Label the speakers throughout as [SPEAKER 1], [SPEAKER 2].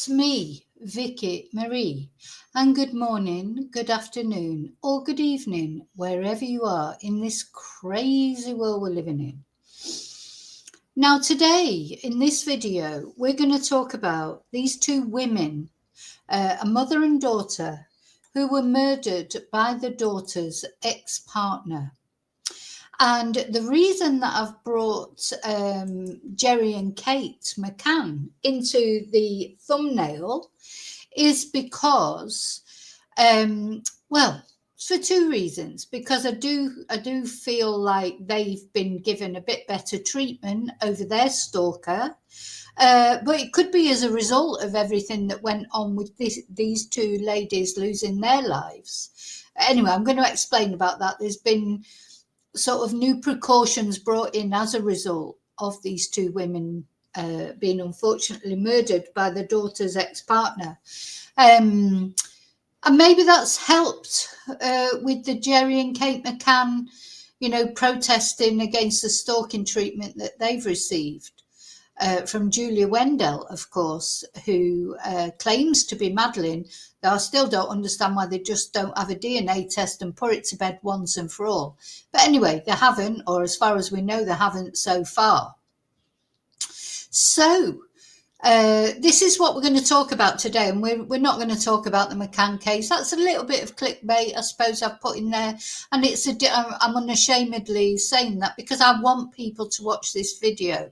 [SPEAKER 1] It's me, Vicky Marie, and good morning, good afternoon, or good evening, wherever you are in this crazy world we're living in. Now, today in this video, we're going to talk about these two women, a mother and daughter, who were murdered by the daughter's ex-partner. And the reason that I've brought Jerry and Kate McCann into the thumbnail is because, for two reasons. Because I do feel like they've been given a bit better treatment over their stalker, but it could be as a result of everything that went on with these two ladies losing their lives. Anyway, I'm going to explain about that. There's been sort of new precautions brought in as a result of these two women being unfortunately murdered by the daughter's ex-partner. And maybe that's helped with the Jerry and Kate McCann, protesting against the stalking treatment that they've received from Julia Wendelt, of course, who claims to be Madeleine, though I still don't understand why they just don't have a DNA test and put it to bed once and for all. But anyway, they haven't, or as far as we know, they haven't so far. So this is what we're going to talk about today, and we're not going to talk about the McCann case. That's a little bit of clickbait, I suppose, I've put in there, and I'm unashamedly saying that because I want people to watch this video.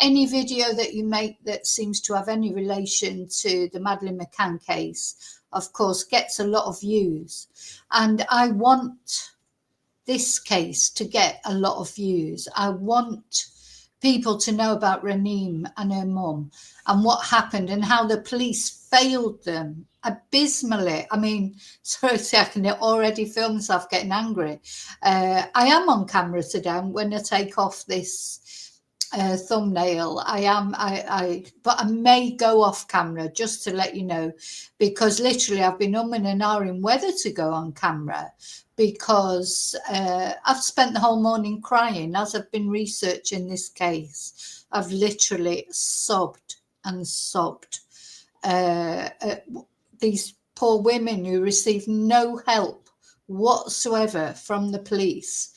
[SPEAKER 1] Any video that you make that seems to have any relation to the Madeleine McCann case, of course, gets a lot of views, and I want this case to get a lot of views. I want people to know about Raneem and her mum and what happened and how the police failed them abysmally. I mean, sorry, I can already feel myself getting angry. I am on camera today. When I take off this thumbnail, but I may go off camera just to let you know, because literally I've been umming and ahhing whether to go on camera, because I've spent the whole morning crying as I've been researching this case. I've literally sobbed and sobbed. These poor women who received no help whatsoever from the police.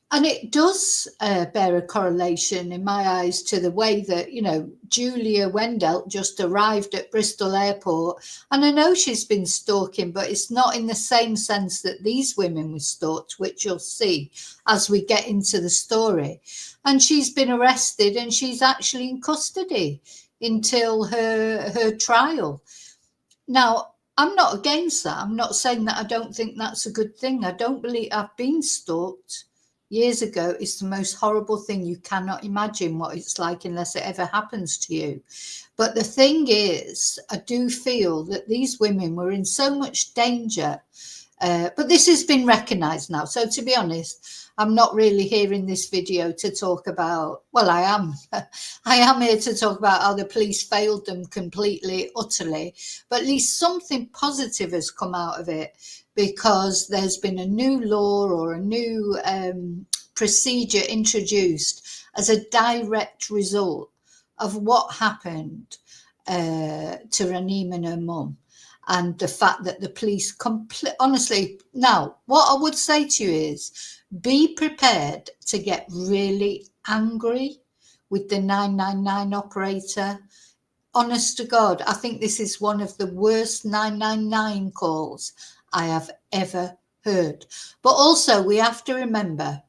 [SPEAKER 1] And it does bear a correlation in my eyes to the way that, Julia Wendelt just arrived at Bristol airport. And I know she's been stalking, but it's not in the same sense that these women were stalked, which you'll see as we get into the story. And she's been arrested and she's actually in custody until her trial. Now, I'm not against that. I'm not saying that I don't think that's a good thing. I don't believe I've been stalked. Years ago, it's the most horrible thing. You cannot imagine what it's like unless it ever happens to you. But the thing is, I do feel that these women were in so much danger. But this has been recognised now. So to be honest, I'm not really here in this video to talk about, well, I am. I am here to talk about how the police failed them completely, utterly. But at least something positive has come out of it, because there's been a new law or a new procedure introduced as a direct result of what happened to Raneem and her mum. And the fact that the police honestly, now, what I would say to you is be prepared to get really angry with the 999 operator. Honest to God, I think this is one of the worst 999 calls I have ever heard. But also, we have to remember,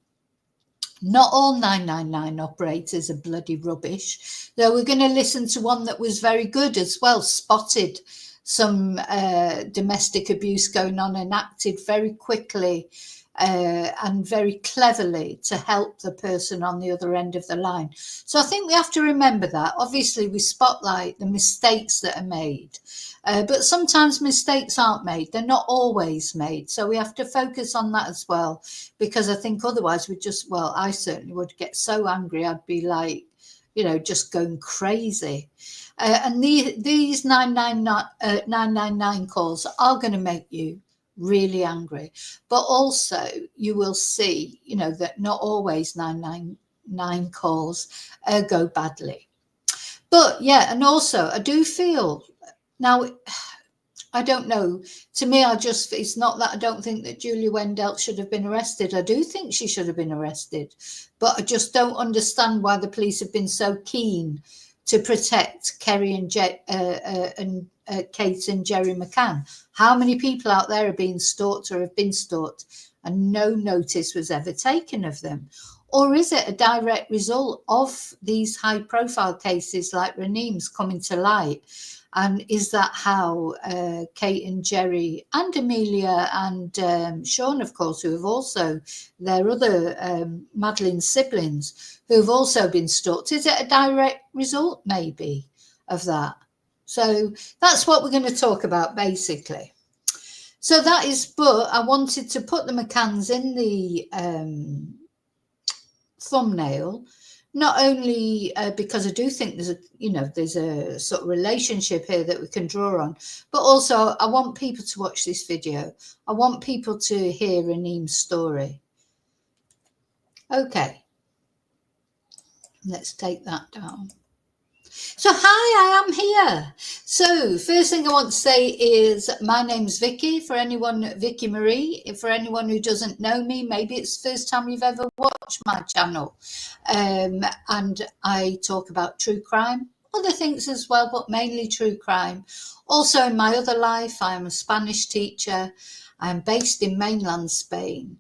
[SPEAKER 1] not all 999 operators are bloody rubbish. Though we're going to listen to one that was very good as well, spotted some domestic abuse going on and acted very quickly and very cleverly to help the person on the other end of the line. So I think we have to remember that. Obviously, we spotlight the mistakes that are made, but sometimes mistakes aren't made. They're not always made. So we have to focus on that as well, because I think otherwise I certainly would get so angry. I'd be like, just going crazy. And these 999 calls are going to make you really angry. But also you will see, that not always 999 calls go badly. But yeah, and also I do feel now, I don't know. To me, it's not that I don't think that Julia Wendelt should have been arrested. I do think she should have been arrested. But I just don't understand why the police have been so keen to protect Kerry and, Kate and Jerry McCann. How many people out there are being stalked or have been stalked and no notice was ever taken of them? Or is it a direct result of these high profile cases like Raneem's coming to light? And is that how Kate and Jerry and Amelia and Sean, of course, who have also, their other Madeleine siblings, who have also been stalked, is it a direct result maybe of that? So that's what we're going to talk about basically. So that is, but I wanted to put the McCanns in the thumbnail, not only because I do think there's a sort of relationship here that we can draw on, but also I want people to watch this video. I want people to hear Raneem's story. Okay, let's take that down. So hi, I am here. So first thing I want to say is my name's Vicky. For anyone, Vicky Marie. For anyone who doesn't know me, maybe it's the first time you've ever watched my channel. And I talk about true crime, other things as well, but mainly true crime. Also in my other life, I am a Spanish teacher. I'm based in mainland Spain.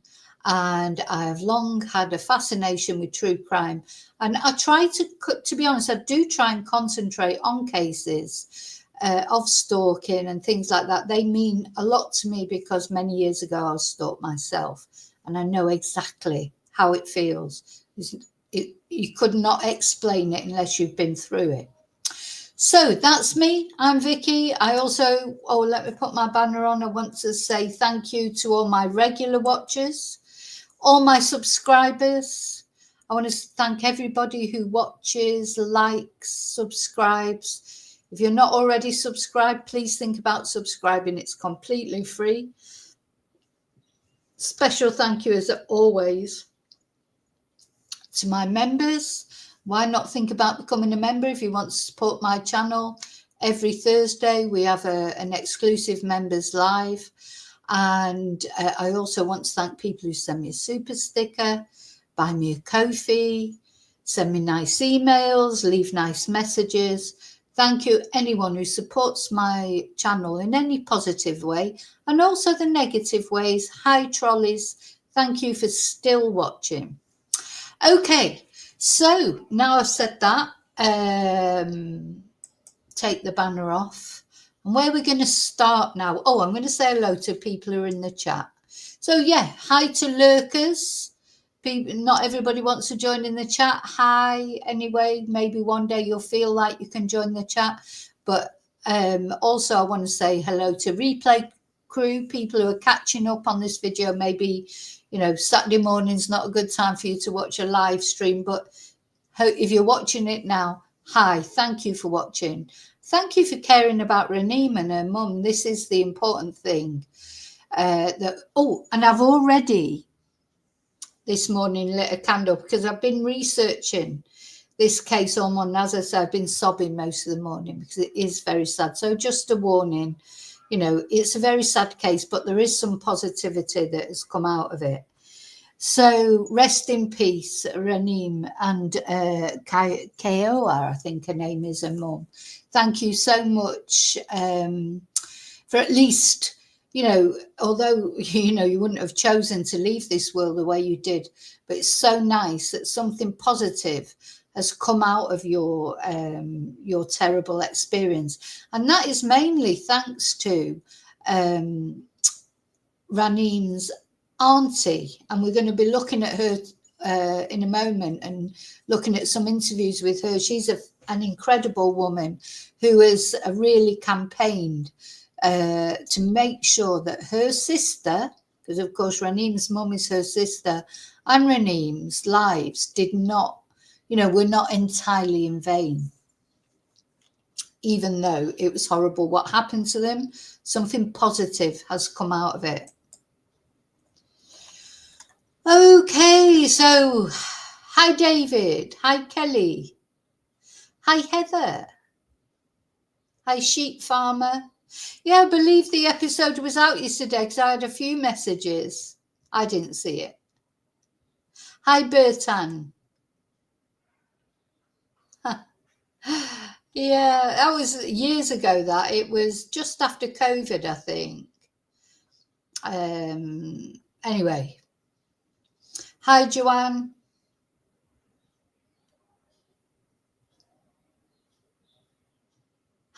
[SPEAKER 1] And I have long had a fascination with true crime. And I try to be honest, I do try and concentrate on cases of stalking and things like that. They mean a lot to me because many years ago I was stalked myself. And I know exactly how it feels. You could not explain it unless you've been through it. So that's me. I'm Vicky. I also, let me put my banner on. I want to say thank you to all my regular watchers, all my subscribers. I want to thank everybody who watches, likes, subscribes. If you're not already subscribed, please think about subscribing. It's completely free. Special thank you as always to my members. Why not think about becoming a member if you want to support my channel? Every Thursday we have an exclusive members live. And I also want to thank people who send me a super sticker, buy me a coffee, send me nice emails, leave nice messages. Thank you anyone who supports my channel in any positive way and also the negative ways. Hi trolleys, thank you for still watching. Okay, so now I've said that, take the banner off. And where we're going to start now? I'm going to say hello to people who are in the chat. So yeah, hi to lurkers. People, not everybody wants to join in the chat. Hi, anyway, maybe one day you'll feel like you can join the chat. But also I want to say hello to replay crew, people who are catching up on this video. Maybe, Saturday morning's not a good time for you to watch a live stream, but if you're watching it now, hi, thank you for watching. Thank you for caring about Raneem and her mum. This is the important thing. And I've already this morning lit a candle because I've been researching this case on one. As I said, I've been sobbing most of the morning because it is very sad. So just a warning, it's a very sad case, but there is some positivity that has come out of it. So rest in peace, Raneem and Khaola, I think her name is, her mum. Thank you so much for at least, although, you wouldn't have chosen to leave this world the way you did, but it's so nice that something positive has come out of your terrible experience. And that is mainly thanks to Raneem's auntie. And we're going to be looking at her in a moment and looking at some interviews with her. She's an incredible woman who has really campaigned to make sure that her sister, because of course Raneem's mum is her sister, and Raneem's lives did not, were not entirely in vain. Even though it was horrible what happened to them, something positive has come out of it. Okay, so hi David, hi Kelly, Hi, Heather. Hi, Sheep Farmer. Yeah, I believe the episode was out yesterday because I had a few messages. I didn't see it. Hi, Bertan. Yeah, that was years ago. That it was just after COVID, I think. Anyway, hi, Joanne.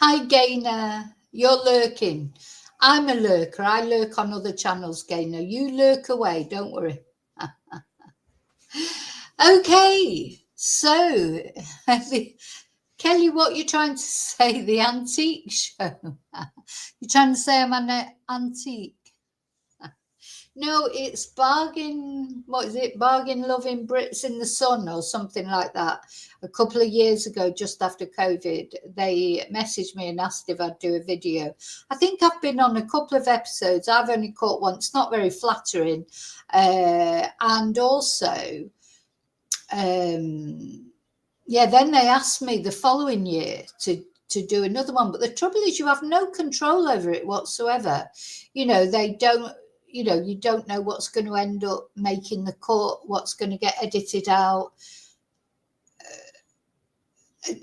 [SPEAKER 1] Hi, Gaynor. You're lurking. I'm a lurker. I lurk on other channels, Gaynor. You lurk away. Don't worry. Okay, so Kelly, what you're trying to say? The antique show? You're trying to say I'm an antique? No, it's bargain. What is it? Bargain loving Brits in the sun or something like that. A couple of years ago, just after COVID, they messaged me and asked if I'd do a video. I think I've been on a couple of episodes. I've only caught one. It's not very flattering. And also, yeah, then they asked me the following year to do another one. But the trouble is you have no control over it whatsoever. You know, they don't, you know, you don't know what's going to end up making the cut, what's going to get edited out.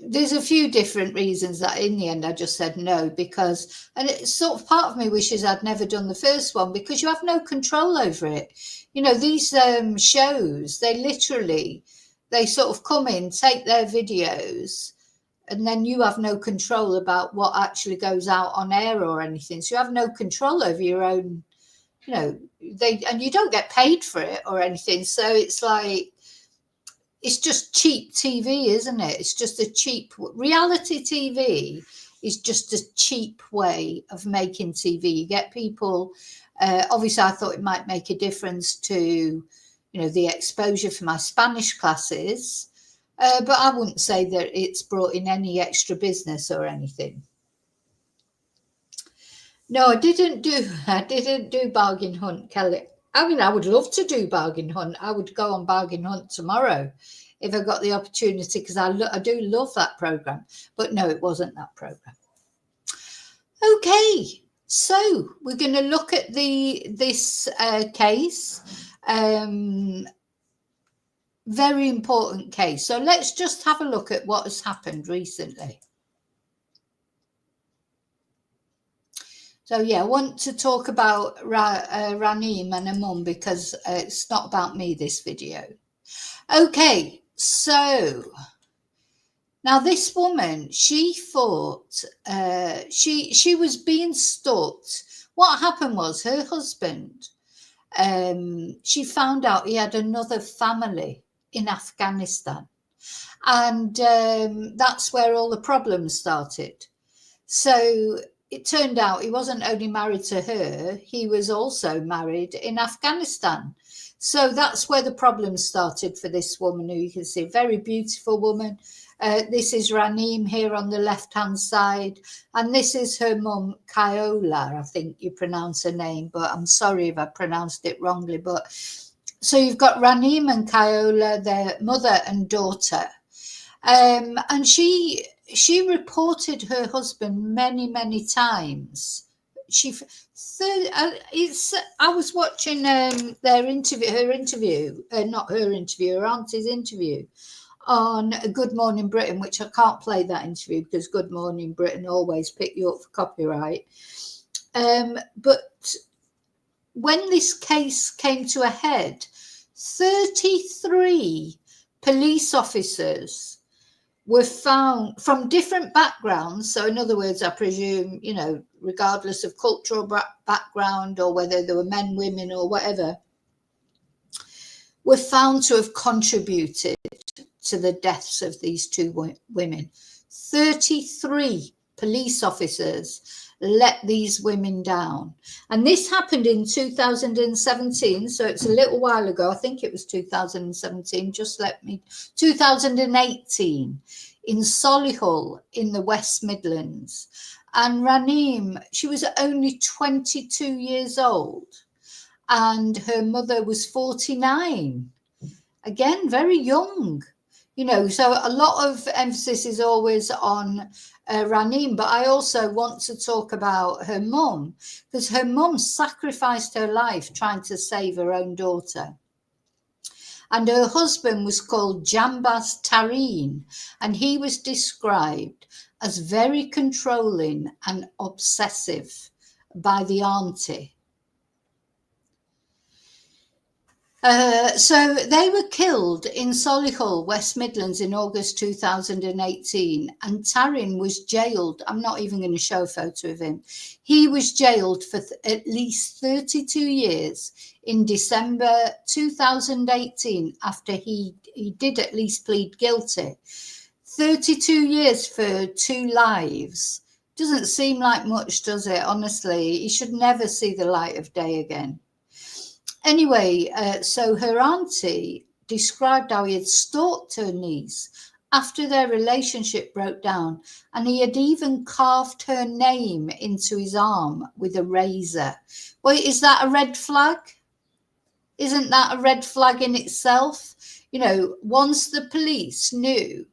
[SPEAKER 1] There's a few different reasons that in the end I just said no, because, and it's sort of part of me wishes I'd never done the first one because you have no control over it. You know, these shows, they sort of come in, take their videos, and then you have no control about what actually goes out on air or anything. So you have no control over your own, you know, and you don't get paid for it or anything. So it's like, it's just cheap TV, isn't it? It's just a cheap reality TV is just a cheap way of making TV. You get people, obviously I thought it might make a difference to, you know, the exposure for my Spanish classes, but I wouldn't say that it's brought in any extra business or anything. No, I didn't do Bargain Hunt, Kelly. I mean, I would love to do Bargain Hunt. I would go on Bargain Hunt tomorrow if I got the opportunity, because I do love that program. But no, it wasn't that program. Okay, so we're going to look at this case. Very important case. So let's just have a look at what has happened recently. So yeah, I want to talk about Raneem and her mum because it's not about me, this video. Okay, so now this woman, she thought she was being stalked. What happened was her husband, she found out he had another family in Afghanistan. And that's where all the problems started. So it turned out he wasn't only married to her, he was also married in Afghanistan. So that's where the problems started for this woman, who you can see, a very beautiful woman. This is Raneem here on the left-hand side. And this is her mum, Khaola, I think you pronounce her name, but I'm sorry if I pronounced it wrongly. But so you've got Raneem and Khaola, their mother and daughter. And she reported her husband many times. I was watching her interview, not her interview, her auntie's interview on Good Morning Britain, which I can't play that interview because Good Morning Britain always pick you up for copyright. But when this case came to a head, 33 police officers were found from different backgrounds. So in other words, I presume, you know, regardless of cultural background or whether they were men, women or whatever, were found to have contributed to the deaths of these two women. 33 police officers let these women down. And this happened in 2017. So it's a little while ago. I think it was 2017. 2018 in Solihull in the West Midlands. And Raneem, she was only 22 years old and her mother was 49. Again, very young. So a lot of emphasis is always on Raneem, but I also want to talk about her mum, because her mum sacrificed her life trying to save her own daughter. And her husband was called Jambaz Tareen, and he was described as very controlling and obsessive by the auntie. So they were killed in Solihull, West Midlands in August 2018, and Taryn was jailed. I'm not even going to show a photo of him. He was jailed for at least 32 years in December 2018 after he did at least plead guilty. 32 years for 2 lives. Doesn't seem like much, does it? Honestly, he should never see the light of day again. Anyway, so her auntie described how he had stalked her niece after their relationship broke down, and he had even carved her name into his arm with a razor. Well, is that a red flag? Isn't that a red flag in itself? Once the police knew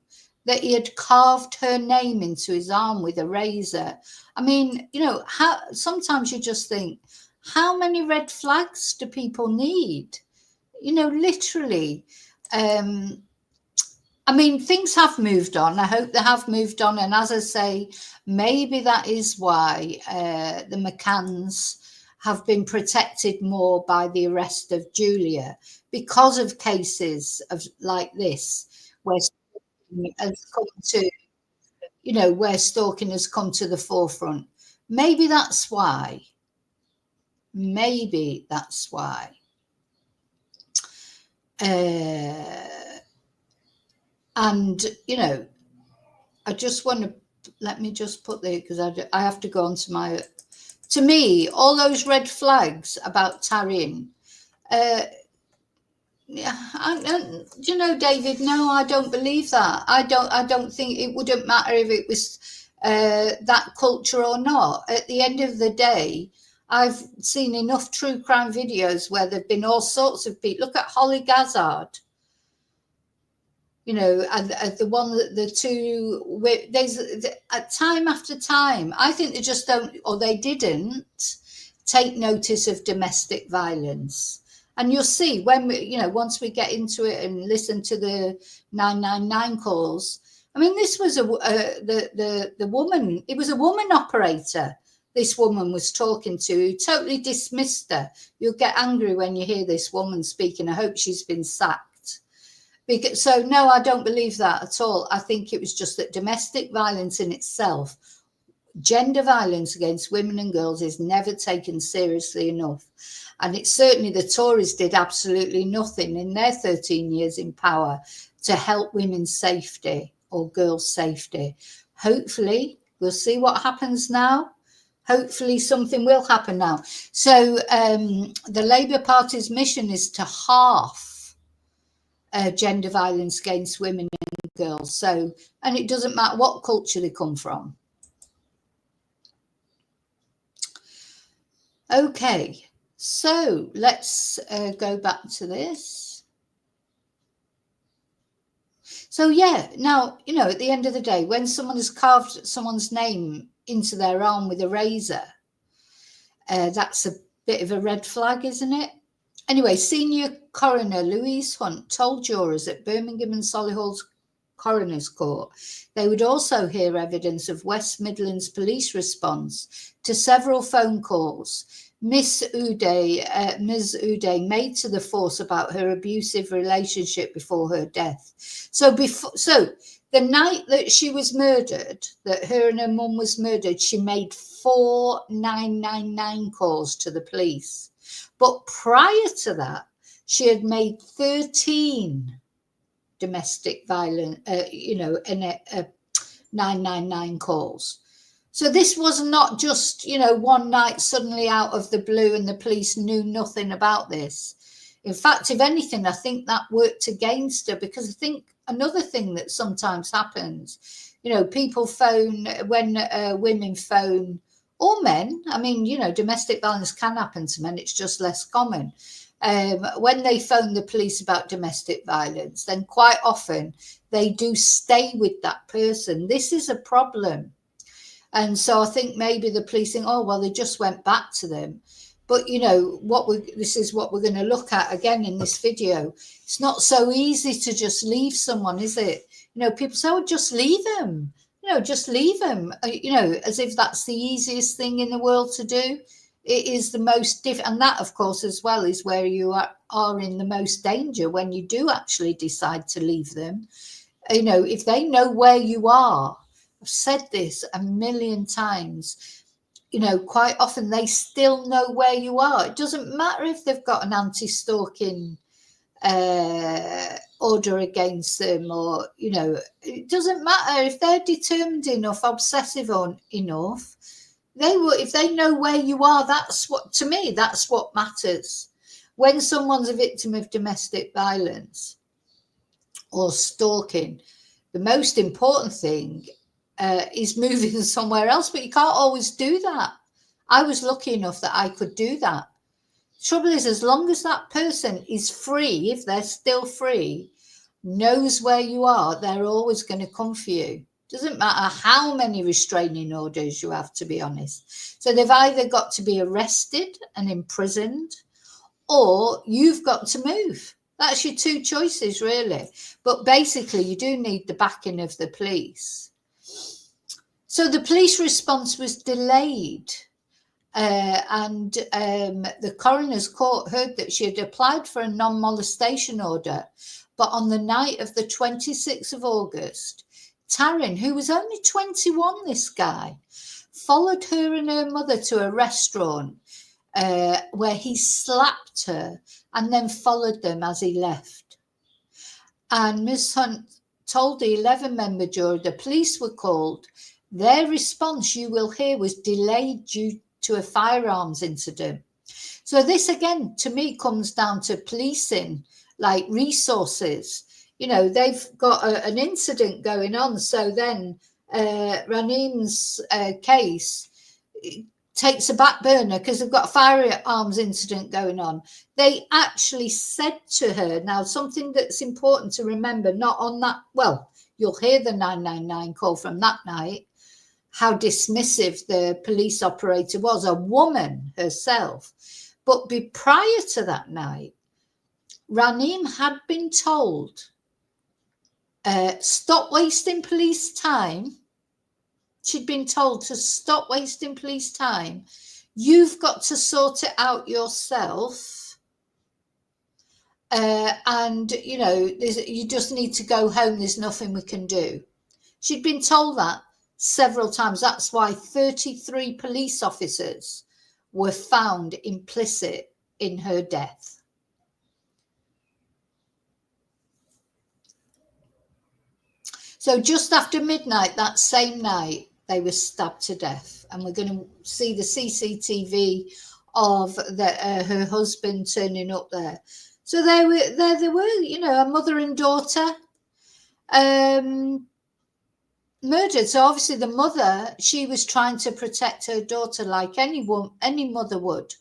[SPEAKER 1] that he had carved her name into his arm with a razor, I mean, how sometimes you just think, how many red flags do people need? Literally. I mean, things have moved on. I hope they have moved on. And as I say, maybe that is why the McCanns have been protected more by the arrest of Julia, because of cases like this, where stalking has come to, where stalking has come to the forefront. Maybe that's why. Maybe that's why. And, I just want to, let me just put there, because I have to go on to to me, all those red flags about Taryn, David, no, I don't believe that. I don't think it wouldn't matter if it was that culture or not. At the end of the day, I've seen enough true crime videos where there've been all sorts of people. Look at Holly Gazzard. And the one that the two, there's time after time. I think they just don't, or they didn't take notice of domestic violence. And you'll see when once we get into it and listen to the 999 calls. I mean, this was the woman. It was a woman operator. This woman was talking to, who totally dismissed her. You'll get angry when you hear this woman speaking. I hope she's been sacked. So no, I don't believe that at all. I think it was just that domestic violence in itself, gender violence against women and girls, is never taken seriously enough. And it's certainly the Tories did absolutely nothing in their 13 years in power to help women's safety or girls' safety. Hopefully, we'll see what happens now. Hopefully something will happen now. So the Labour Party's mission is to halve gender violence against women and girls. So, and it doesn't matter what culture they come from. Okay, so let's go back to this. So yeah, now, at the end of the day, when someone has carved someone's name into their arm with a razor, that's a bit of a red flag, isn't it? Anyway, Senior Coroner Louise Hunt told jurors at Birmingham and Solihull's Coroner's Court they would also hear evidence of West Midlands police response to several phone calls Ms. Oudeh made to the force about her abusive relationship before her death. So the night that she was murdered, that her and her mum was murdered, she made 4 999 calls to the police. But prior to that, she had made 13 domestic violence, 999 calls. So this was not just, one night suddenly out of the blue and the police knew nothing about this. In fact, if anything, I think that worked against her, because I think another thing that sometimes happens, people phone, when women phone, or men, I mean, domestic violence can happen to men, it's just less common. when they phone the police about domestic violence, then quite often they do stay with that person. This is a problem. And so I think maybe the police think, oh, well, they just went back to them. But, you know, this is what we're going to look at again in this video. It's not so easy to just leave someone, is it? You know, people say, oh, just leave them. You know, just leave them, you know, as if that's the easiest thing in the world to do. It is the most and that, of course, as well, is where you are in the most danger when you do actually decide to leave them. You know, if they know where you are, I've said this a million times, you know, quite often they still know where you are. It doesn't matter if they've got an anti-stalking order against them, or, you know, it doesn't matter if they're determined enough, obsessive enough. They will, if they know where you are. That's what, to me, that's what matters. When someone's a victim of domestic violence or stalking, the most important thing is moving somewhere else, but you can't always do that. I was lucky enough that I could do that. Trouble is, as long as that person is free, if they're still free, knows where you are, they're always going to come for you. Doesn't matter how many restraining orders you have, to be honest. So they've either got to be arrested and imprisoned, or you've got to move. That's your two choices, really. But basically, you do need the backing of the police. So the police response was delayed. And the coroner's court heard that she had applied for a non-molestation order. But on the night of the 26th of August, Taryn, who was only 21, this guy, followed her and her mother to a restaurant where he slapped her and then followed them as he left. And Ms. Hunt told the 11-member jury the police were called. Their response, you will hear, was delayed due to a firearms incident. So this, again, to me, comes down to policing, like resources. You know, they've got an incident going on. So then Raneem's case takes a back burner because they've got a firearms incident going on. They actually said to her, now something that's important to remember, not on that, well, you'll hear the 999 call from that night, how dismissive the police operator was, a woman herself. But prior to that night, Raneem had been told, stop wasting police time. She'd been told to stop wasting police time. You've got to sort it out yourself. And, you know, you just need to go home. There's nothing we can do. She'd been told that several times. That's why 33 police officers were found implicit in her death. So just after midnight that same night, they were stabbed to death. And we're going to see the CCTV of her husband turning up there. So they were, you know, a mother and daughter murdered. So obviously the mother, she was trying to protect her daughter like any mother would.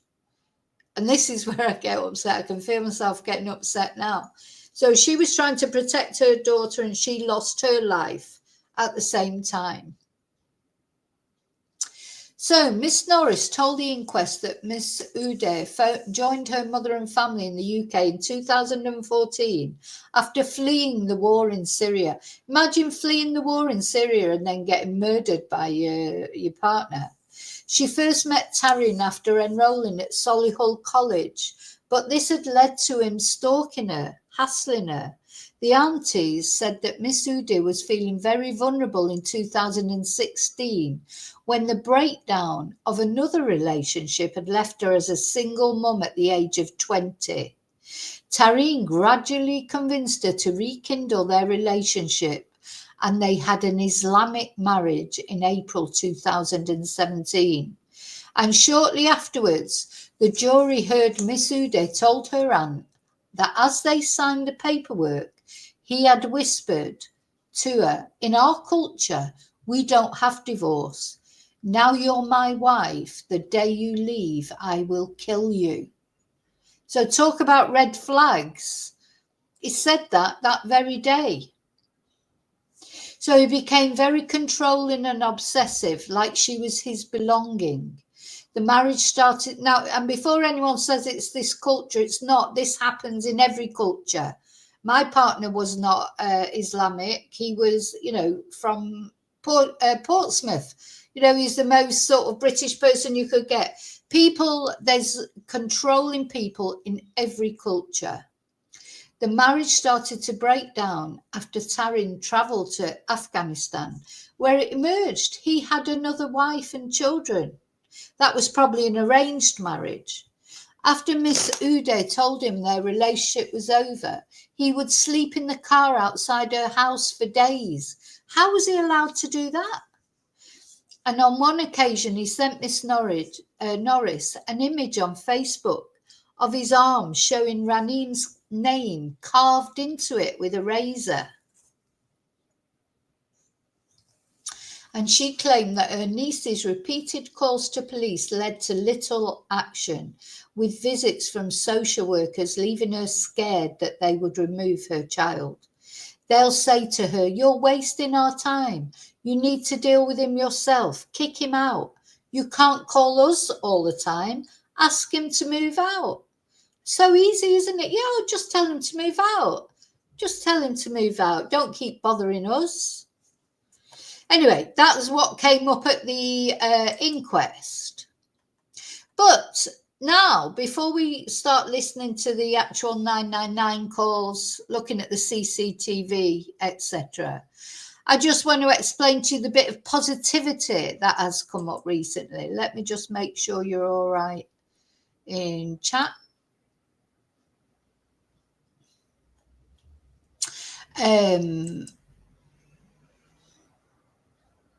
[SPEAKER 1] And this is where I get upset. I can feel myself getting upset now. So she was trying to protect her daughter and she lost her life at the same time. So Miss Norris told the inquest that Miss Oudeh joined her mother and family in the UK in 2014 after fleeing the war in Syria. Imagine fleeing the war in Syria and then getting murdered by your partner. She first met Taryn after enrolling at Solihull College, but this had led to him stalking her, hassling her. The aunties said that Miss Oudeh was feeling very vulnerable in 2016 when the breakdown of another relationship had left her as a single mum at the age of 20. Taryn gradually convinced her to rekindle their relationship, and they had an Islamic marriage in April 2017. And shortly afterwards, the jury heard Miss Oudeh told her aunt that as they signed the paperwork, he had whispered to her, in our culture, we don't have divorce. Now you're my wife. The day you leave, I will kill you. So talk about red flags. He said that very day. So he became very controlling and obsessive, like she was his belonging. The marriage started now, and before anyone says it's this culture, it's not. This happens in every culture. My partner was not Islamic. He was, from Portsmouth. He's the most sort of British person you could get. There's controlling people in every culture. The marriage started to break down after Tarin travelled to Afghanistan, where it emerged he had another wife and children. That was probably an arranged marriage. After Miss Oudeh told him their relationship was over, he would sleep in the car outside her house for days. How was he allowed to do that? And on one occasion, he sent Miss Norris an image on Facebook of his arm showing Raneem's name carved into it with a razor. And she claimed that her niece's repeated calls to police led to little action, with visits from social workers leaving her scared that they would remove her child. They'll say to her, "You're wasting our time. You need to deal with him yourself. Kick him out. You can't call us all the time. Ask him to move out." So easy, isn't it? Yeah, just tell him to move out. Just tell him to move out. Don't keep bothering us. Anyway, that was what came up at the inquest. But now, before we start listening to the actual 999 calls, looking at the CCTV, etc., I just want to explain to you the bit of positivity that has come up recently. Let me just make sure you're all right in chat.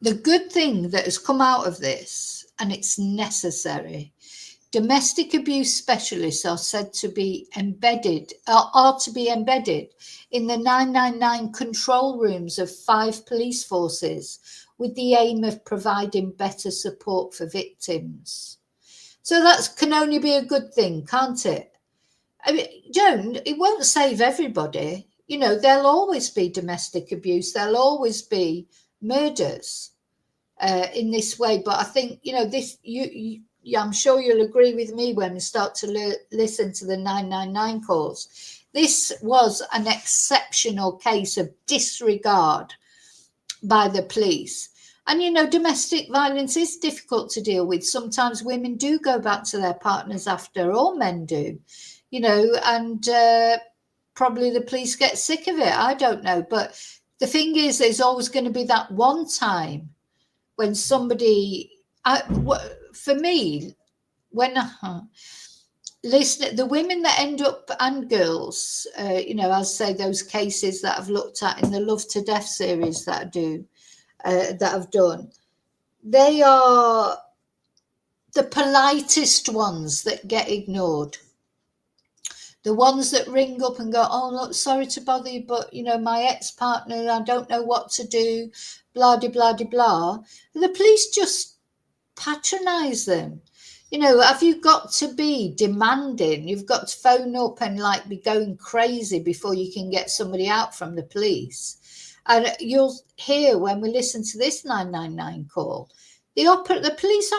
[SPEAKER 1] The good thing that has come out of this, and it's necessary, domestic abuse specialists are said to be embedded in the 999 control rooms of 5 police forces with the aim of providing better support for victims. So that can only be a good thing, can't it? I mean, it won't save everybody. There'll always be domestic abuse. There'll always be murders in this way. But I think, I'm sure you'll agree with me when we start to listen to the 999 calls. This was an exceptional case of disregard by the police. And, domestic violence is difficult to deal with. Sometimes women do go back to their partners after, or men do, and probably the police get sick of it. I don't know. But the thing is, there's always going to be that one time when somebody, for me, when listen, the women that end up, and girls, I'll say those cases that I've looked at in the Love to Death series that I've done, they are the politest ones that get ignored. The ones that ring up and go, "Oh, look, sorry to bother you, but, my ex-partner, I don't know what to do, blah, de, blah, de, blah." The police just patronise them. Have you got to be demanding? You've got to phone up and be going crazy before you can get somebody out from the police. And you'll hear when we listen to this 999 call, the police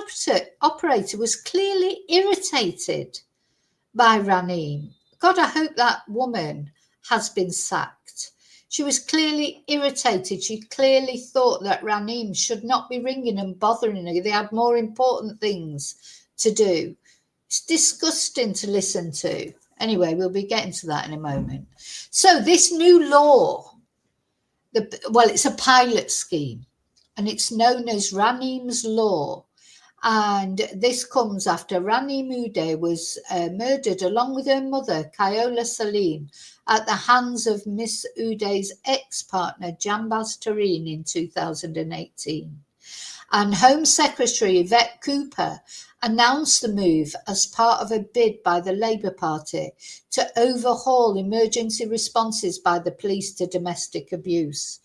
[SPEAKER 1] operator was clearly irritated by Raneem. God, I hope that woman has been sacked. She was clearly irritated. She clearly thought that Raneem should not be ringing and bothering her. They had more important things to do. It's disgusting to listen to. Anyway, we'll be getting to that in a moment. So this new law, it's a pilot scheme, and it's known as Raneem's Law. And this comes after Raneem Oudeh was murdered along with her mother, Khaola Saleem, at the hands of Miss Oudeh's ex-partner, Jambaz Tareen, in 2018. And Home Secretary Yvette Cooper announced the move as part of a bid by the Labour Party to overhaul emergency responses by the police to domestic abuse.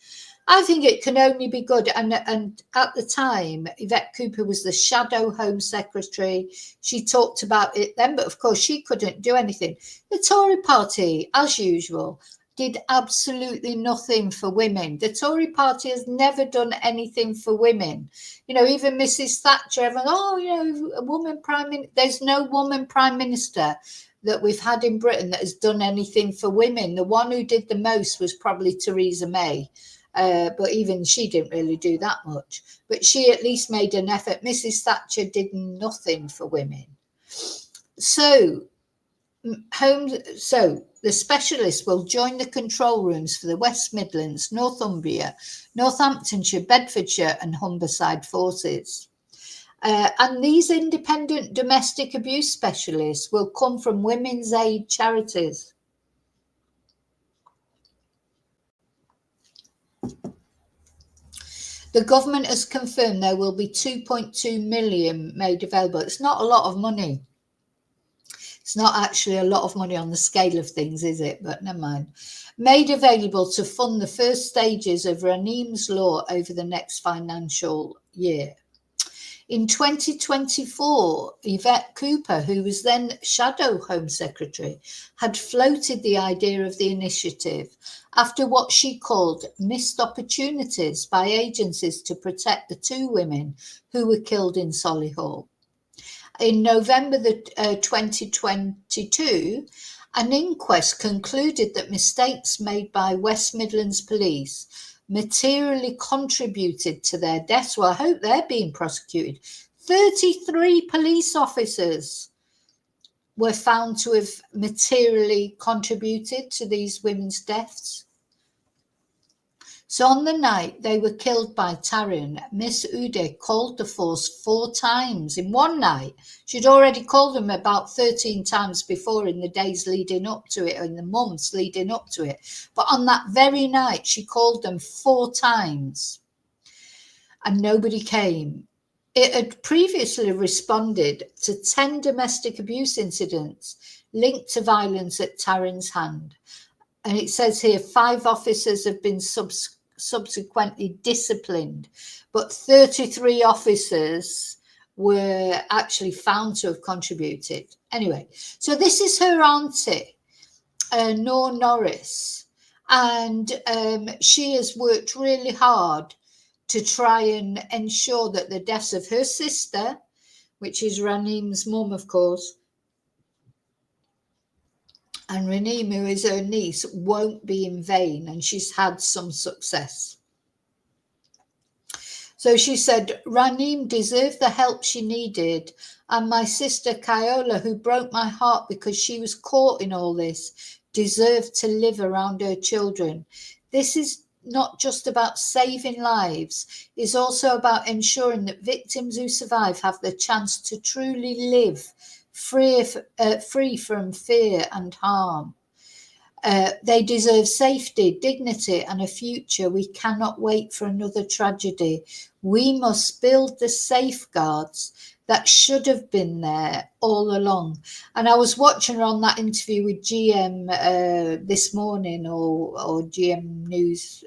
[SPEAKER 1] I think it can only be good. And at the time, Yvette Cooper was the shadow Home Secretary. She talked about it then, but of course she couldn't do anything. The Tory party, as usual, did absolutely nothing for women. The Tory party has never done anything for women. You know, even Mrs. Thatcher, everyone, oh, you know, a woman prime minister. There's no woman prime minister that we've had in Britain that has done anything for women. The one who did the most was probably Theresa May. But even she didn't really do that much. But she at least made an effort. Mrs. Thatcher did nothing for women. So the specialists will join the control rooms for the West Midlands, Northumbria, Northamptonshire, Bedfordshire and Humberside forces. And these independent domestic abuse specialists will come from women's aid charities. The government has confirmed there will be 2.2 million made available. It's not a lot of money. It's not actually a lot of money on the scale of things, is it? But never mind. Made available to fund the first stages of Raneem's law over the next financial year. In 2024, Yvette Cooper, who was then Shadow Home Secretary, had floated the idea of the initiative after what she called missed opportunities by agencies to protect the two women who were killed in Solihull. In November 2022, an inquest concluded that mistakes made by West Midlands Police materially contributed to their deaths. Well, I hope they're being prosecuted. 33 police officers were found to have materially contributed to these women's deaths. So on the night they were killed by Taryn, Miss Oudeh called the force 4 times in one night. She'd already called them about 13 times before in the days leading up to it, or in the months leading up to it. But on that very night, she called them 4 times and nobody came. It had previously responded to 10 domestic abuse incidents linked to violence at Taryn's hand. And it says here 5 officers have been subsequently disciplined, but 33 officers were actually found to have contributed. Anyway, so this is her auntie, Nor Norris, and she has worked really hard to try and ensure that the deaths of her sister, which is Raneem's mum, of course, and Raneem, who is her niece, won't be in vain, and she's had some success. So she said, Raneem deserved the help she needed, and my sister Khaola, who broke my heart because she was caught in all this, deserved to live around her children. This is not just about saving lives, it's also about ensuring that victims who survive have the chance to truly live free from fear and harm. They deserve safety, dignity, and a future. We cannot wait for another tragedy. We must build the safeguards that should have been there all along. And I was watching her on that interview with GM this morning, or GM News,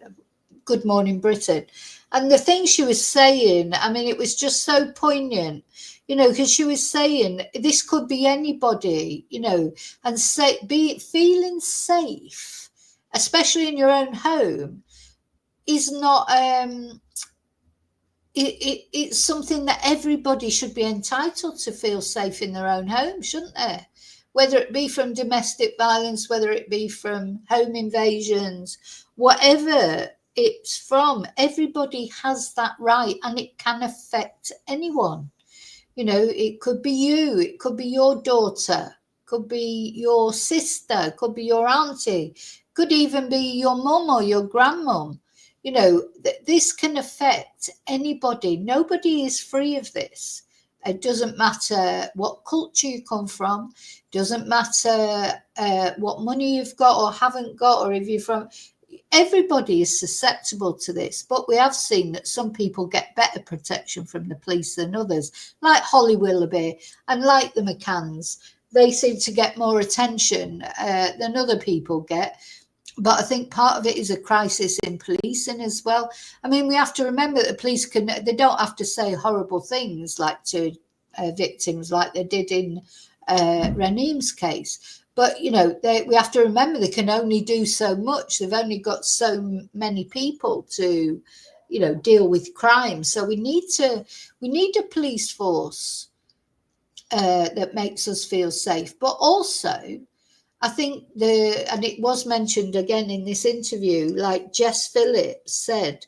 [SPEAKER 1] Good Morning Britain. And the thing she was saying, I mean, it was just so poignant, you know, because she was saying this could be anybody, you know, and feeling safe, especially in your own home, is not, it's something that everybody should be entitled to feel safe in their own home, shouldn't they? Whether it be from domestic violence, whether it be from home invasions, whatever it's from, everybody has that right, and it can affect anyone. You know, it could be you, it could be your daughter, could be your sister, could be your auntie, could even be your mum or your grandmum. You know, this can affect anybody. Nobody is free of this. It doesn't matter what culture you come from, doesn't matter what money you've got or haven't got, or if you're from. Everybody is susceptible to this, but we have seen that some people get better protection from the police than others, like Holly Willoughby and like the McCanns. They seem to get more attention than other people get. But I think part of it is a crisis in policing as well. I mean, we have to remember that the police they don't have to say horrible things like to victims like they did in Raneem's case. But, you know, we have to remember they can only do so much. They've only got so many people to, you know, deal with crime. So we need a police force that makes us feel safe. But also, I think and it was mentioned again in this interview, like Jess Phillips said,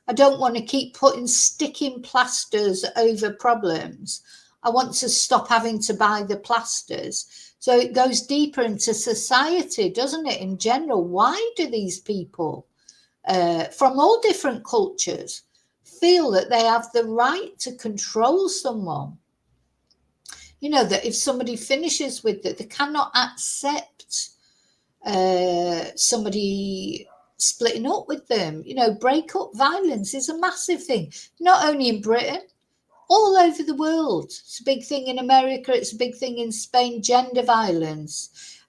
[SPEAKER 1] I don't want to keep sticking plasters over problems. I want to stop having to buy the plasters. So it goes deeper into society, doesn't it, in general? Why do these people from all different cultures feel that they have the right to control someone? You know, that if somebody finishes with it, they cannot accept somebody splitting up with them. You know, breakup violence is a massive thing, not only in Britain, all over the world. It's a big thing in America, it's a big thing in Spain. Gender violence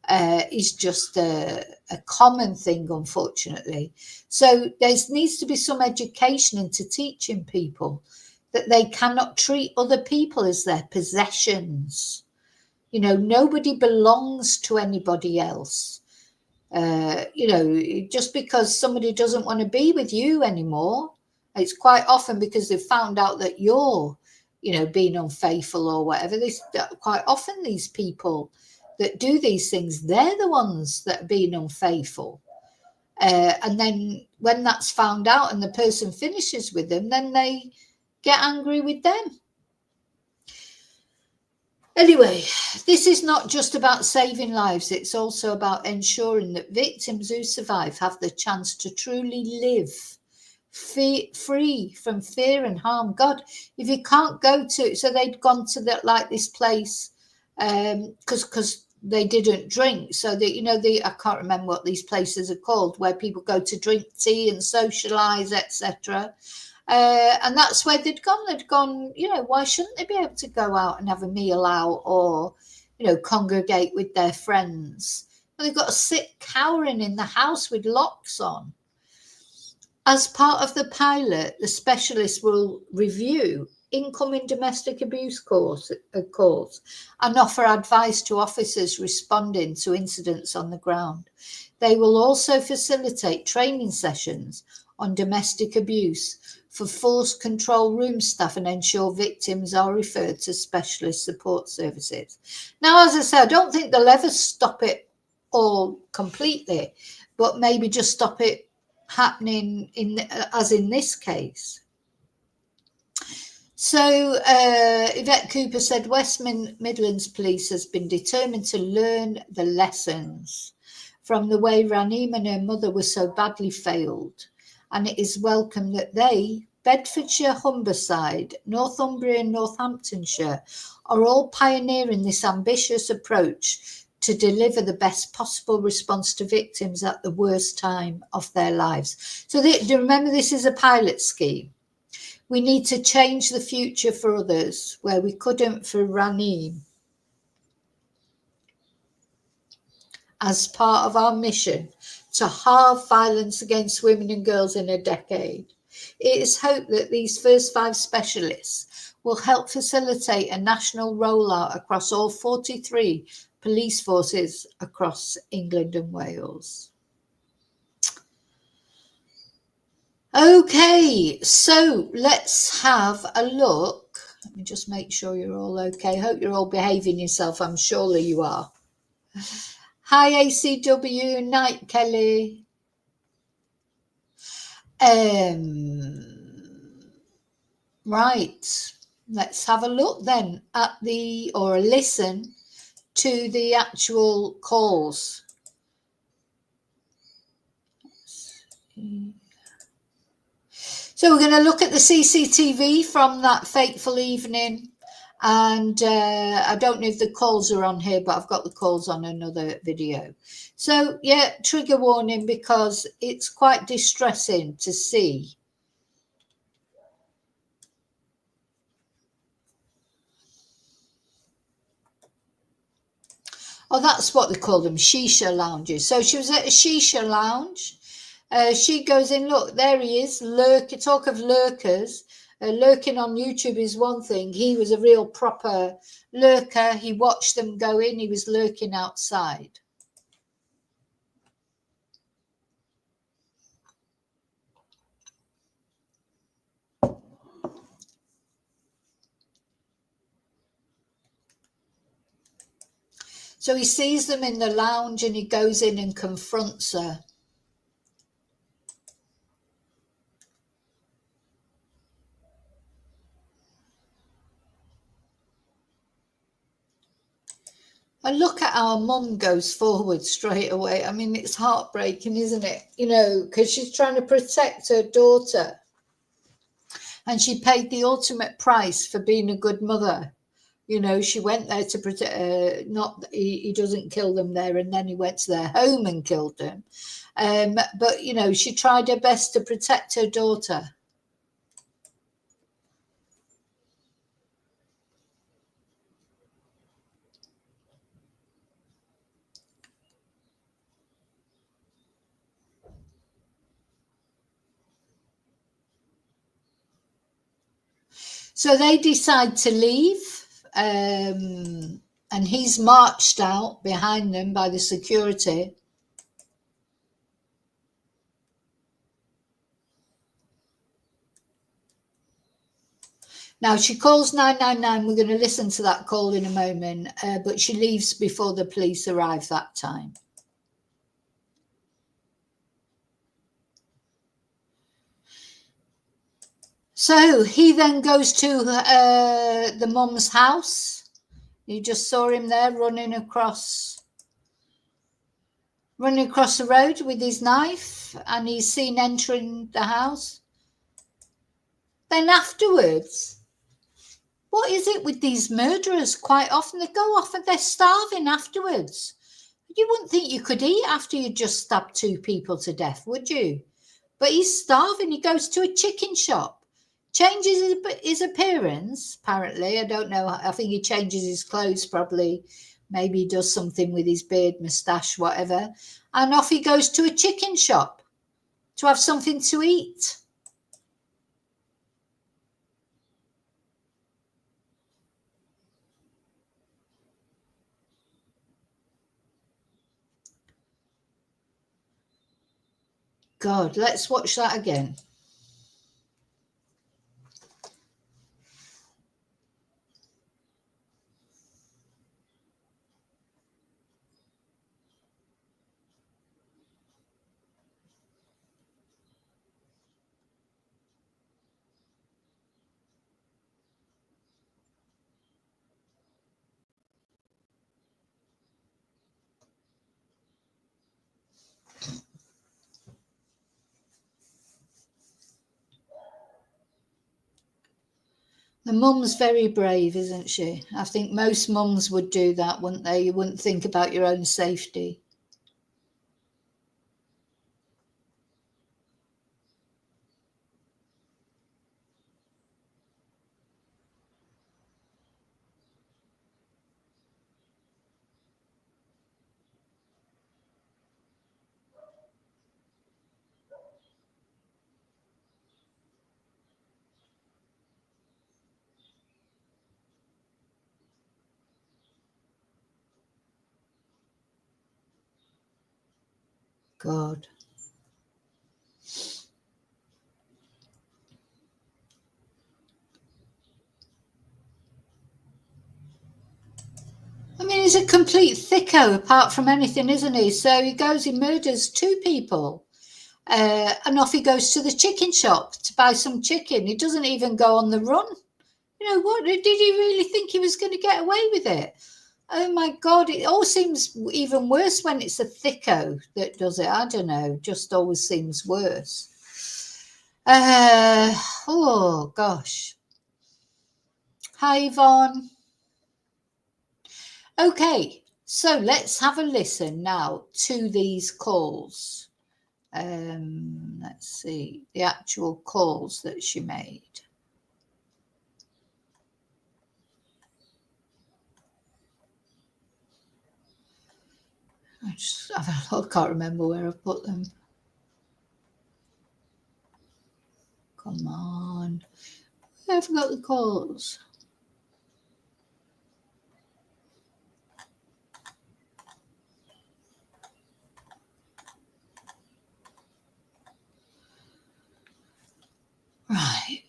[SPEAKER 1] is just a common thing, unfortunately. So there needs to be some education into teaching people that they cannot treat other people as their possessions. You know, nobody belongs to anybody else. You know, just because somebody doesn't want to be with you anymore, it's quite often because they've found out that you're, you know, being unfaithful or whatever. Quite often these people that do these things, they're the ones that are being unfaithful. And then when that's found out and the person finishes with them, then they get angry with them. Anyway, this is not just about saving lives, it's also about ensuring that victims who survive have the chance to truly live free from fear and harm. God, if you can't go to, so they'd gone to this place because they didn't drink, so that, you know, I can't remember what these places are called, where people go to drink tea and socialize, etc. And that's where they'd gone, you know, why shouldn't they be able to go out and have a meal out or, you know, congregate with their friends? Well, they've got to sit cowering in the house with locks on. As part of the pilot, the specialists will review incoming domestic abuse calls and offer advice to officers responding to incidents on the ground. They will also facilitate training sessions on domestic abuse for force control room staff and ensure victims are referred to specialist support services. Now, as I said, I don't think they'll ever stop it all completely, but maybe just stop it happening as in this case. So Yvette Cooper said West Midlands Police has been determined to learn the lessons from the way Raneem and her mother were so badly failed, and it is welcome that they, Bedfordshire, Humberside, Northumbria and Northamptonshire, are all pioneering this ambitious approach to deliver the best possible response to victims at the worst time of their lives. So remember, this is a pilot scheme. We need to change the future for others where we couldn't for Raneem. As part of our mission to halve violence against women and girls in a decade, it is hoped that these first 5 specialists will help facilitate a national rollout across all 43 police forces across England and Wales. Okay, so let's have a look. Let me just make sure you're all okay. Hope you're all behaving yourself. I'm sure you are. Hi, ACW, night, Kelly. Right, let's have a look then at or a listen to the actual calls. So we're going to look at the CCTV from that fateful evening. And I don't know if the calls are on here, but I've got the calls on another video. So, yeah, trigger warning, because it's quite distressing to see. Oh, that's what they call them, shisha lounges. So she was at a shisha lounge. She goes in, look, there he is, talk of lurkers. Lurking on YouTube is one thing. He was a real proper lurker. He watched them go in. He was lurking outside. So he sees them in the lounge and he goes in and confronts her. And look at how mum goes forward straight away. I mean, it's heartbreaking, isn't it? You know, because she's trying to protect her daughter. And she paid the ultimate price for being a good mother. You know, she went there to protect, not he doesn't kill them there, and then he went to their home and killed them. But, you know, she tried her best to protect her daughter. So they decide to leave, and he's marched out behind them by the security. Now, she calls 999. We're going to listen to that call in a moment, but she leaves before the police arrive that time. So he then goes to the mum's house. You just saw him there running across the road with his knife, and he's seen entering the house. Then afterwards, what is it with these murderers? Quite often they go off and they're starving afterwards. You wouldn't think you could eat after you just stabbed 2 people to death, would you? But he's starving. He goes to a chicken shop, changes his appearance, apparently. I don't know. I think he changes his clothes probably. Maybe he does something with his beard, moustache, whatever. And off he goes to a chicken shop to have something to eat. God, let's watch that again. The mum's very brave, isn't she? I think most mums would do that, wouldn't they? You wouldn't think about your own safety. God. I mean, he's a complete thicko apart from anything, isn't he? So he goes, he murders 2 people. And off he goes to the chicken shop to buy some chicken. He doesn't even go on the run. You know, what did he really think he was going to get away with it? Oh my God, it all seems even worse when it's a thicko that does it. I don't know, just always seems worse. Oh gosh. Hi, Yvonne. Okay, so let's have a listen now to these calls. Let's see the actual calls that she made. I can't remember where I've put them. Come on. I forgot the calls. Right.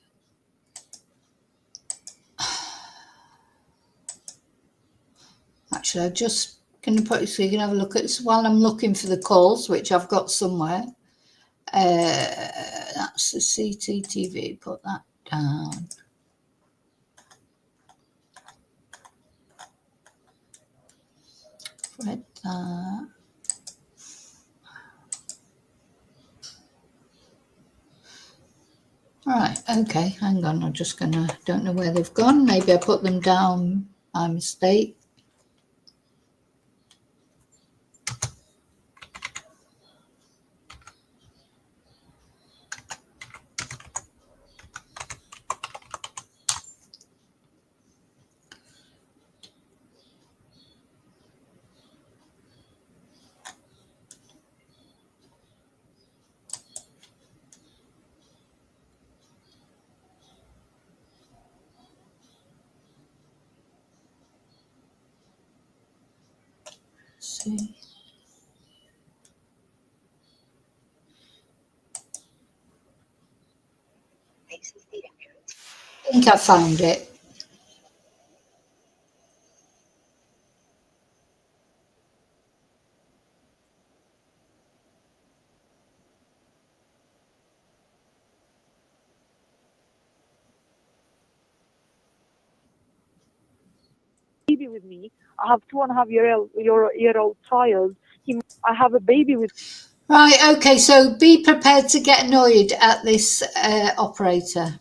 [SPEAKER 1] Actually, I'm just going to put it so you can have a look at this while I'm looking for the calls, which I've got somewhere. That's the CCTV. Put that down. Read that. Right, okay, hang on. I'm just gonna, don't know where they've gone. Maybe I put them down by mistake. See. I think I found it.
[SPEAKER 2] Baby with me. I have 2.5-year-old child. I have a baby with.
[SPEAKER 1] Right, okay, so be prepared to get annoyed at this operator.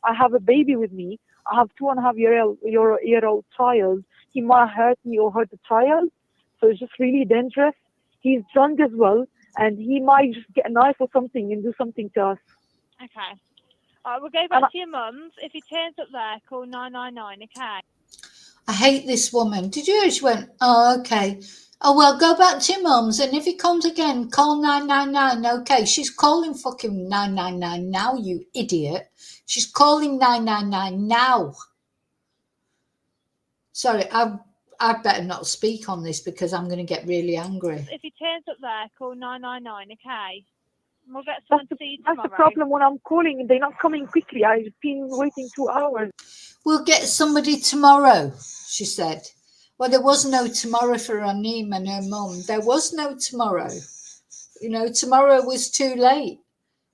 [SPEAKER 2] I have a baby with me. I have 2.5-year-old child. He might hurt me or hurt the child. So it's just really dangerous. He's drunk as well, and he might just get a knife or something and do something to us.
[SPEAKER 3] Okay. We'll go back to your mum's. If he turns up there, call 999, okay?
[SPEAKER 1] I hate this woman. Did you hear? She went, oh, okay. Oh, well, go back to your mum's, and if he comes again, call 999. Okay, she's calling fucking 999 now, you idiot. She's calling 999 now. Sorry, I'd better not speak on this because I'm going to get really angry.
[SPEAKER 3] If he turns up there, call 999, okay? We'll get someone to see you tomorrow.
[SPEAKER 2] That's the problem when I'm calling and they're not coming quickly. I've been waiting 2 hours.
[SPEAKER 1] We'll get somebody tomorrow, she said. Well, there was no tomorrow for Raneem and her mum. There was no tomorrow. You know, tomorrow was too late.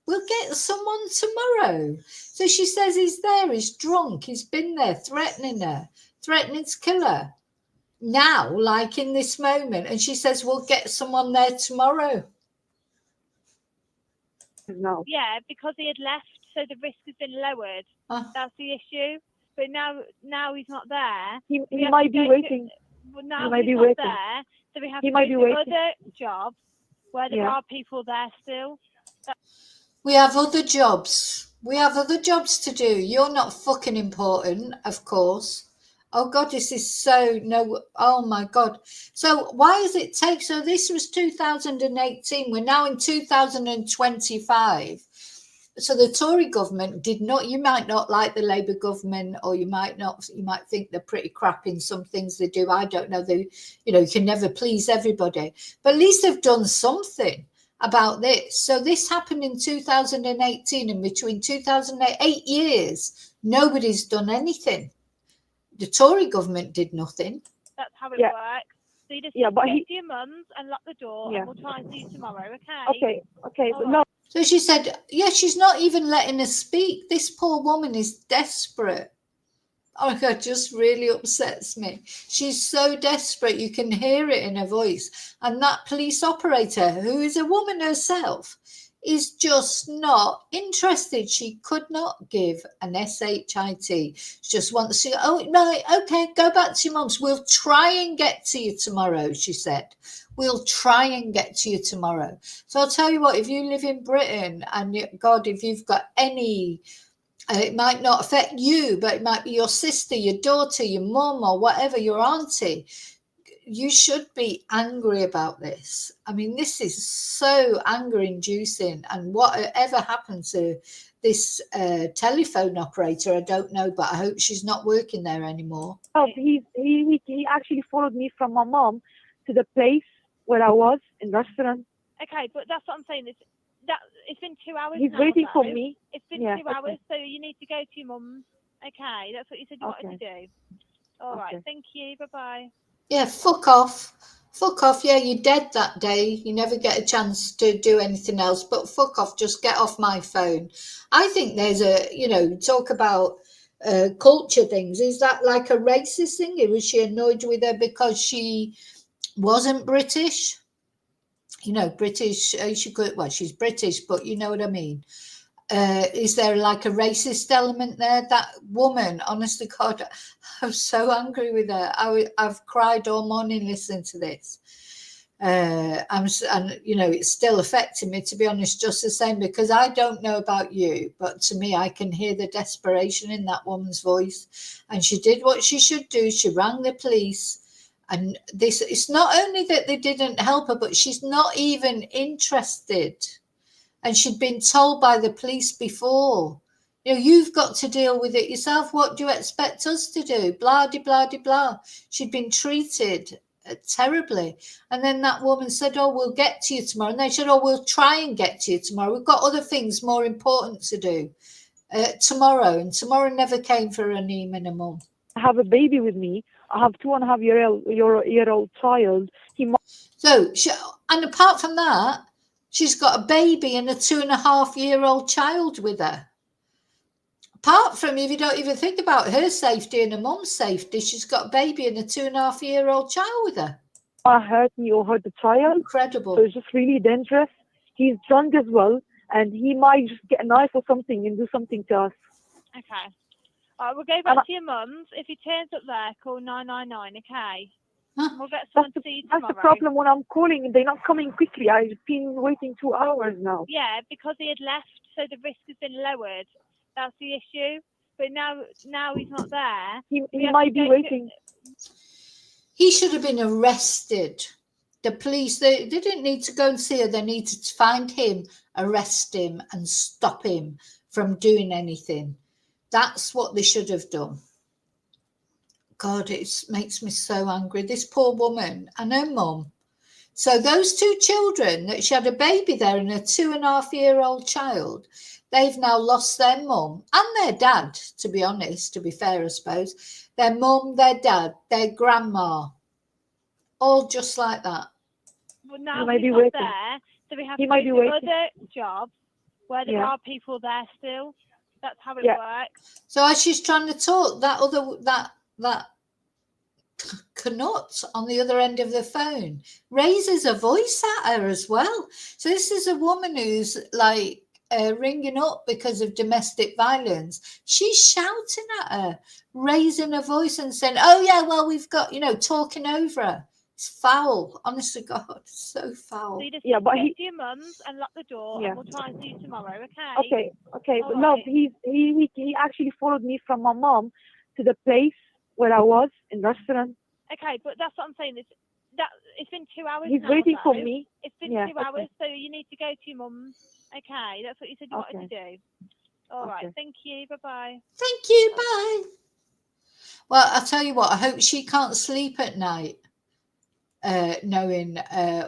[SPEAKER 1] We'll get someone tomorrow. So she says he's there, he's drunk, he's been there threatening her, threatening to kill her. Now, like in this moment, and she says we'll get someone there tomorrow.
[SPEAKER 2] No.
[SPEAKER 3] Yeah, because he had left, so the risk has been lowered. That's the issue. But now he's not there.
[SPEAKER 2] He might be waiting.
[SPEAKER 3] Well, now
[SPEAKER 2] he might
[SPEAKER 3] he's
[SPEAKER 2] be
[SPEAKER 3] not
[SPEAKER 2] waiting.
[SPEAKER 3] there, so we have
[SPEAKER 2] He
[SPEAKER 3] to
[SPEAKER 2] might
[SPEAKER 3] go
[SPEAKER 2] be
[SPEAKER 3] to
[SPEAKER 2] waiting.
[SPEAKER 3] other jobs where there are people there still.
[SPEAKER 1] We have other jobs. We have other jobs to do. You're not fucking important, of course. Oh, God, this is so no. Oh, my God. So why does it take? So this was 2018. We're now in 2025. So the Tory government did not, you might not like the Labour government, or you might think they're pretty crap in some things they do. I don't know. You can never please everybody. But at least they've done something about this. So this happened in 2018, and between 2008, 8 years, nobody's done anything. The Tory government did nothing.
[SPEAKER 3] That's how it works. So you just get to your mum's and lock the door, and we'll try and see you tomorrow, okay?
[SPEAKER 2] Okay, but
[SPEAKER 3] right.
[SPEAKER 2] no.
[SPEAKER 1] So she said, she's not even letting us speak. This poor woman is desperate. Oh my God, just really upsets me. She's so desperate. You can hear it in her voice. And that police operator, who is a woman herself, is just not interested. She could not give an SHIT. She just wants to, right, okay, go back to your mum's. We'll try and get to you tomorrow, she said. We'll try and get to you tomorrow. So I'll tell you what, if you live in Britain, and God, if you've got any, it might not affect you, but it might be your sister, your daughter, your mum, or whatever, your auntie, you should be angry about this. I mean, this is so anger-inducing. And whatever happened to this telephone operator, I don't know, but I hope she's not working there anymore.
[SPEAKER 2] Oh, he actually followed me from my mom to the place where I was in restaurant.
[SPEAKER 3] Okay, but that's what I'm saying. It's been 2 hours.
[SPEAKER 2] He's
[SPEAKER 3] now,
[SPEAKER 2] waiting for
[SPEAKER 3] though.
[SPEAKER 2] me.
[SPEAKER 3] It's been 2 hours, so you need to go to your mum's. Okay, that's what you said you wanted to do. All right, thank you. Bye-bye.
[SPEAKER 1] Yeah, fuck off. Fuck off. Yeah, you're dead that day. You never get a chance to do anything else, but fuck off. Just get off my phone. I think there's talk about culture things. Is that like a racist thing? Was she annoyed with her because she wasn't British? British, she's British, but you know what I mean. Is there like a racist element there? That woman, honest to God, I'm so angry with her. I've cried all morning listening to this. It's still affecting me, to be honest, just the same, because I don't know about you, but to me, I can hear the desperation in that woman's voice. And she did what she should do. She rang the police. And it's not only that they didn't help her, but she's not even interested. And she'd been told by the police before, you've got to deal with it yourself. What do you expect us to do? Blah, de, blah, de, blah. She'd been treated terribly. And then that woman said, oh, we'll get to you tomorrow. And they said, oh, we'll try and get to you tomorrow. We've got other things more important to do tomorrow. And tomorrow never came for Raneem and her mum.
[SPEAKER 2] I have a baby with me. I have 2.5-year-old child.
[SPEAKER 1] And apart from that, she's got a baby and a 2.5-year-old child with her. Apart from, if you don't even think about her safety and her mum's safety, she's got a baby and a 2.5-year-old child with her.
[SPEAKER 2] Hurt me or hurt the child.
[SPEAKER 1] Incredible.
[SPEAKER 2] So it's just really dangerous. He's drunk as well, and he might just get a knife or something and do something to us.
[SPEAKER 3] Okay. All right, we'll go back to your mum's. If he turns up there, call 999, okay? We'll get someone to see you tomorrow.
[SPEAKER 2] That's the problem when I'm calling. They're not coming quickly. I've been waiting 2 hours now.
[SPEAKER 3] Yeah, because he had left, so the risk has been lowered. That's the issue. But now he's not there.
[SPEAKER 2] He might be waiting.
[SPEAKER 1] He should have been arrested. The police, they didn't need to go and see her. They needed to find him, arrest him, and stop him from doing anything. That's what they should have done. God, it makes me so angry. This poor woman and her mum. So those two children, that she had a baby there and a 2.5-year-old child, they've now lost their mum and their dad, to be honest, to be fair, I suppose. Their mum, their dad, their grandma, all just like that.
[SPEAKER 3] Well, now he's not there, so we have to do other jobs where there are people there still. That's how it works.
[SPEAKER 1] So as she's trying to talk, that Knut on the other end of the phone raises a voice at her as well. So this is a woman who's like ringing up because of domestic violence. She's shouting at her, raising her voice and saying, oh yeah, well, we've got, talking over her. It's foul, honest to God, so foul.
[SPEAKER 3] So you just go to your mum's and lock the door, and we'll try and see you tomorrow, okay?
[SPEAKER 2] Okay. But no, he actually followed me from my mom to the place where I was in restaurant.
[SPEAKER 3] Okay, but that's what I'm saying. It's been 2 hours.
[SPEAKER 2] He's waiting for me.
[SPEAKER 3] It's been 2 hours, so you need to go to your mum's. Okay, that's what you said you wanted to do. All right, thank you. Bye-bye.
[SPEAKER 1] Thank you, bye. Well, I'll tell you what, I hope she can't sleep at night knowing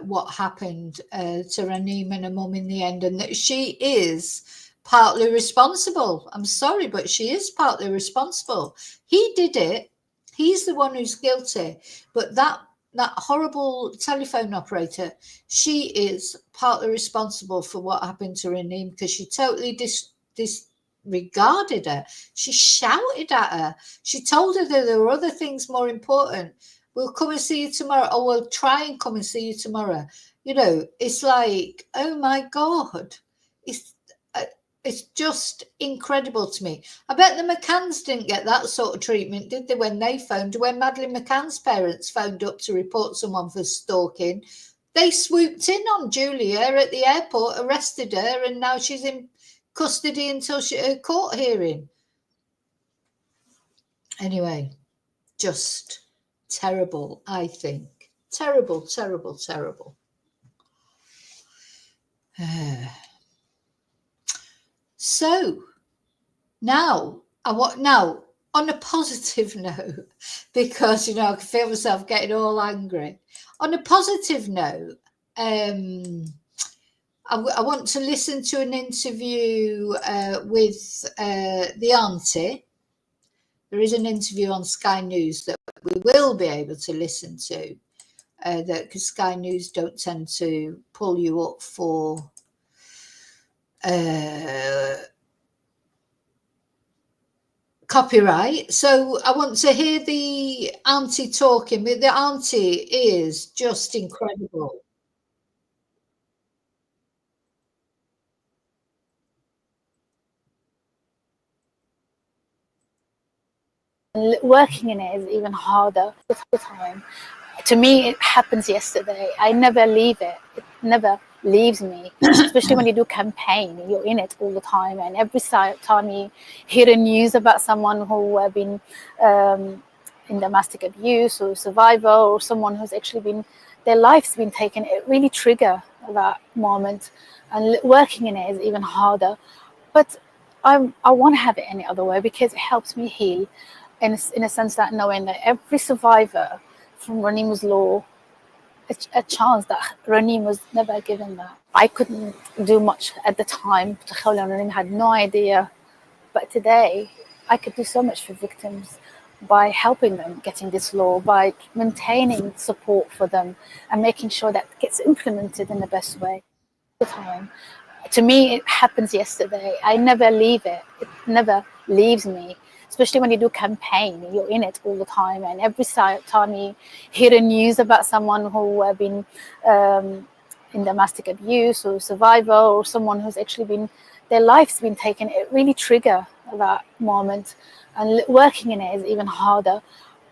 [SPEAKER 1] what happened to Raneem and her mum in the end, and that she is partly responsible. I'm sorry, but she is partly responsible. He did it. He's the one who's guilty. But that horrible telephone operator, she is partly responsible for what happened to Raneem, because she totally disregarded her. She shouted at her. She told her that there were other things more important. We'll come and see you tomorrow, or we'll try and come and see you tomorrow. It's like, oh my God. It's just incredible to me. I bet the McCanns didn't get that sort of treatment, did they, when Madeleine McCann's parents phoned up to report someone for stalking? They swooped in on Julia at the airport, arrested her, and now she's in custody until her court hearing. Anyway, just terrible, I think. Terrible, terrible, terrible. So now on a positive note, because I can feel myself getting all angry. On a positive note, I want to listen to an interview with the auntie. There is an interview on Sky News that we will be able to listen to, because Sky News don't tend to pull you up for copyright. So I want to hear the auntie talking, but the auntie is just incredible.
[SPEAKER 4] Working in it is even harder all the time. To me, it happens yesterday. I never leave it. It never leaves me, especially when you do campaign. You're in it all the time, and every time you hear a news about someone who have been in domestic abuse or survivor, or someone who's actually been, their life's been taken, it really triggers that moment. And working in it is even harder. But I want to have it any other way, because it helps me heal. In a sense that knowing that every survivor from Raneem's law, a chance that Raneem was never given that. I couldn't do much at the time. Khaola and Raneem had no idea. But today, I could do so much for victims by helping them getting this law, by maintaining support for them and making sure that it gets implemented in the best way. The time. To me, it happens yesterday. I never leave it. It never leaves me. Especially when you do campaign, you're in it all the time, and every time you hear a news about someone who have been in domestic abuse or survivor, or someone who's actually been, their life's been taken, it really triggers that moment. And working in it is even harder.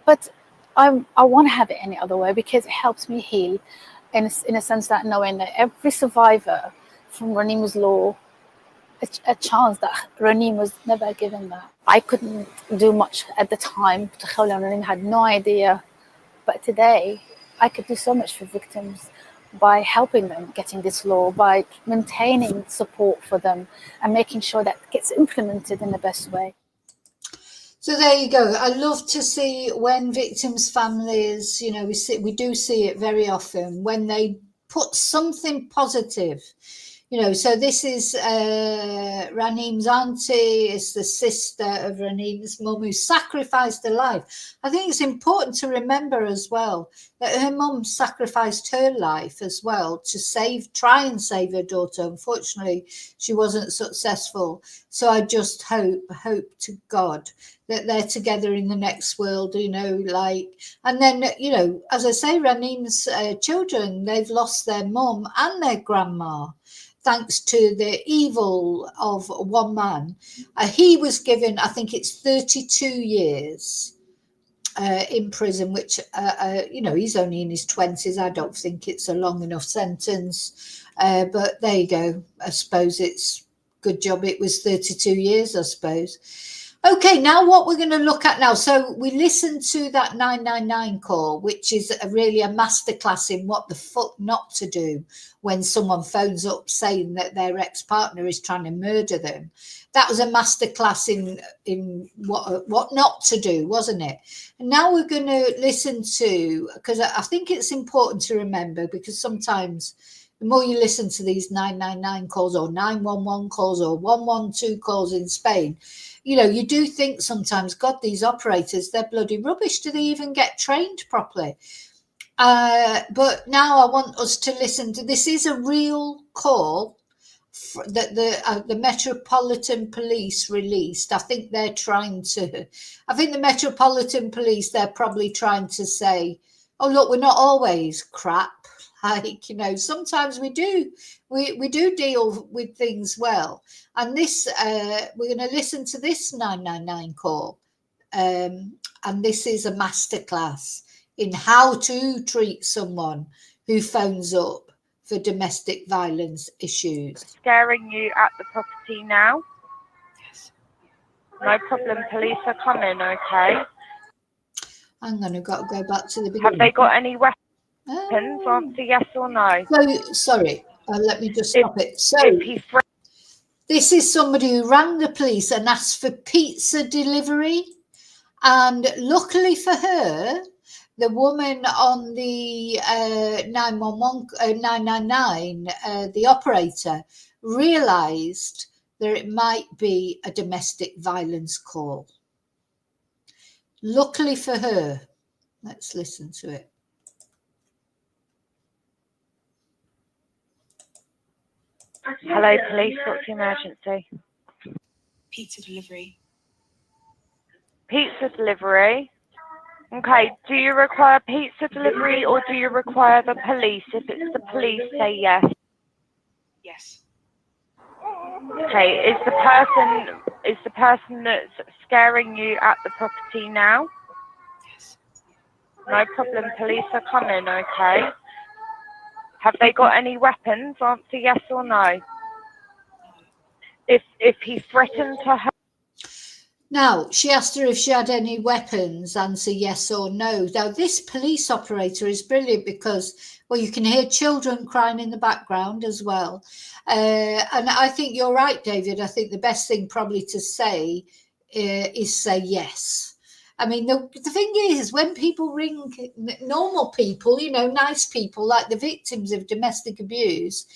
[SPEAKER 4] But I want to have it any other way, because it helps me heal. In a sense that knowing that every survivor from Raneem's law, a chance that Raneem was never given that. I couldn't do much at the time. Khaola and Raneem had no idea. But today, I could do so much for victims by helping them getting this law, by maintaining support for them and making sure that it gets implemented in the best way.
[SPEAKER 1] So there you go. I love to see when victims' families, we do see it very often, when they put something positive. So this is Raneem's auntie, is the sister of Raneem's mum, who sacrificed her life. I think it's important to remember as well that her mum sacrificed her life as well to try and save her daughter. Unfortunately, she wasn't successful. So I just hope to God that they're together in the next world, and then, as I say, Raneem's children, they've lost their mum and their grandma, thanks to the evil of one man. He was given, I think it's 32 years in prison, which, he's only in his 20s. I don't think it's a long enough sentence. But there you go. I suppose it's good job it was 32 years, I suppose. Okay, now what we're going to look at now. So we listened to that 999 call, which is really a masterclass in what the fuck not to do when someone phones up saying that their ex-partner is trying to murder them. That was a masterclass in what not to do, wasn't it? And now we're going to listen to, because I think it's important to remember, because sometimes the more you listen to these 999 calls or 911 calls or 112 calls in Spain, you do think sometimes, God, these operators, they're bloody rubbish. Do they even get trained properly? But now I want us to listen to, this is a real call that the Metropolitan Police released. I think the Metropolitan Police, they're probably trying to say, oh, look, we're not always crap. Sometimes we do deal with things well. And this, we're going to listen to this 999 call. And this is a masterclass in how to treat someone who phones up for domestic violence issues.
[SPEAKER 5] Scaring you at the property now? Yes. No problem, police are coming, okay?
[SPEAKER 1] I'm going to go back to the beginning.
[SPEAKER 5] Have they got any weapons? Answer yes or no.
[SPEAKER 1] So, sorry, let me just stop it. So, this is somebody who rang the police and asked for pizza delivery. And luckily for her, the woman on the 999, the operator, realised that it might be a domestic violence call. Luckily for her. Let's listen to it.
[SPEAKER 5] Hello, police. What's the emergency?
[SPEAKER 6] Pizza delivery.
[SPEAKER 5] Pizza delivery. Okay, do you require pizza delivery or do you require the police? If it's the police, say yes.
[SPEAKER 6] Yes.
[SPEAKER 5] Okay, is the person that's scaring you at the property now?
[SPEAKER 6] Yes.
[SPEAKER 5] No problem, police are coming, okay? Have they got any weapons? Answer yes or no. If he threatened to her.
[SPEAKER 1] Now, she asked her if she had any weapons, answer yes or no. Now, this police operator is brilliant because, well, you can hear children crying in the background as well. And I think you're right, David. I think the best thing probably to say is say yes. I mean, the thing is, when people ring, normal people, you know, nice people like the victims of domestic abuse,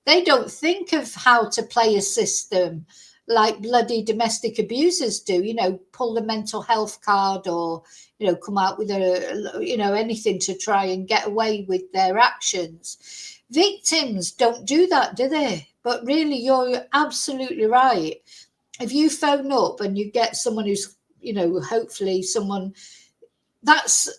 [SPEAKER 1] they don't think of how to play a system like bloody domestic abusers do, you know, pull the mental health card or, you know, come out with anything to try and get away with their actions. Victims don't do that, do they? But really, you're absolutely right. If you phone up and you get someone who's, you know, hopefully someone that's